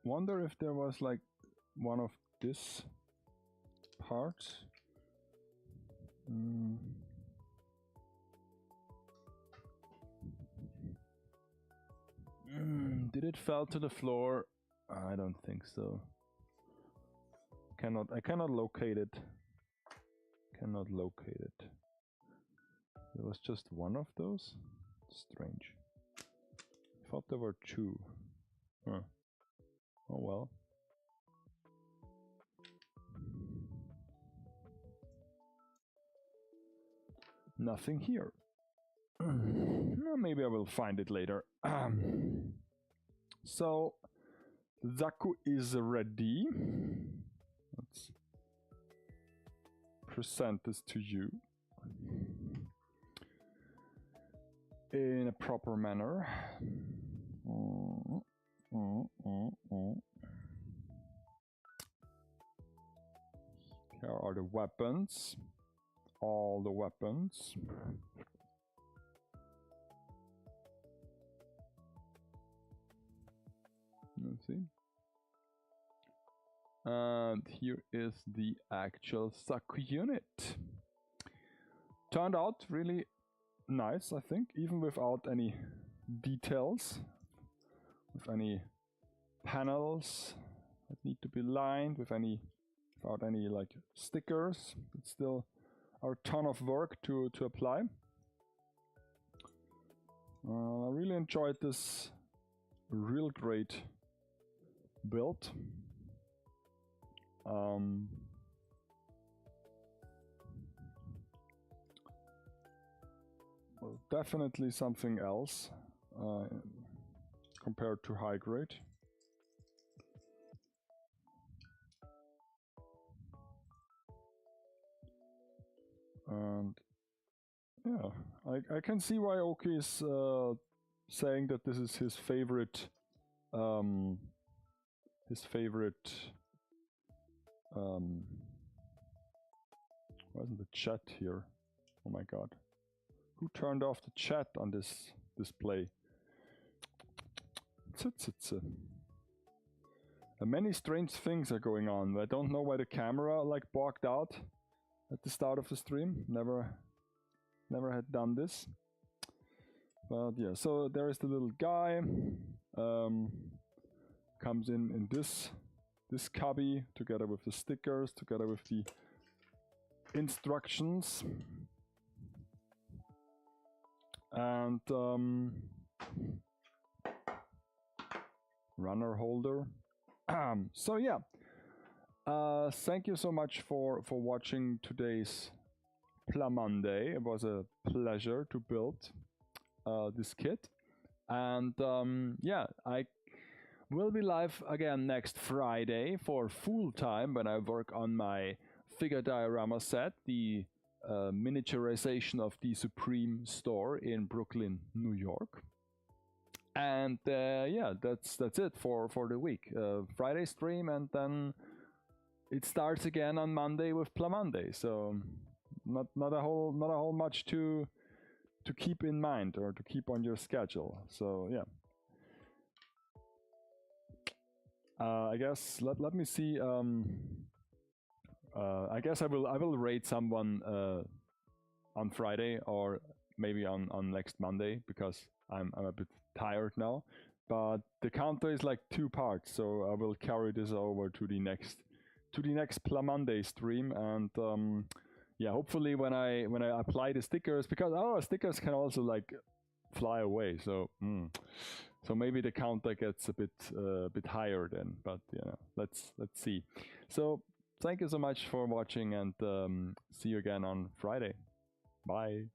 wonder if there was like one of this part. Did it fall to the floor? I don't think so. I cannot locate it. Cannot locate it. There was just one of those? Strange. I thought there were two. Huh. Oh well. Nothing here. Maybe I will find it later. So, Zaku is ready. Let's present this to you in a proper manner. Here are the weapons. All the weapons. Let's see. And here is the actual Zaku unit. Turned out really nice, I think, even without any details, with any panels that need to be lined, without any like stickers. It's still a ton of work to apply. I really enjoyed this real great build. Well, definitely something else compared to high grade. And yeah, I can see why Oki is saying that this is his favorite. Why isn't the chat here? Oh my god. Who turned off the chat on this display? Many strange things are going on. I don't know why the camera like bogged out at the start of the stream. Never had done this. But yeah, so there is the little guy. Comes in this cubby together with the stickers, together with the instructions. And runner holder. So yeah, thank you so much for watching today's PLAMonday. It was a pleasure to build this kit. And yeah, I will be live again next Friday for full time when I work on my figure diorama set, the miniaturization of the Supreme store in Brooklyn, New York. And yeah, that's it for the week. Friday stream, and then it starts again on Monday with PLAMonday. So not a whole much to keep in mind or to keep on your schedule. So yeah. I guess let me see. I guess I will rate someone on Friday or maybe on next Monday, because I'm a bit tired now. But the counter is like 2 parts, so I will carry this over to the next PLAMonday stream. And yeah, hopefully when I apply the stickers, because stickers can also like fly away. So so maybe the counter gets a bit higher then. But yeah, let's see. So thank you so much for watching, and see you again on Friday. Bye.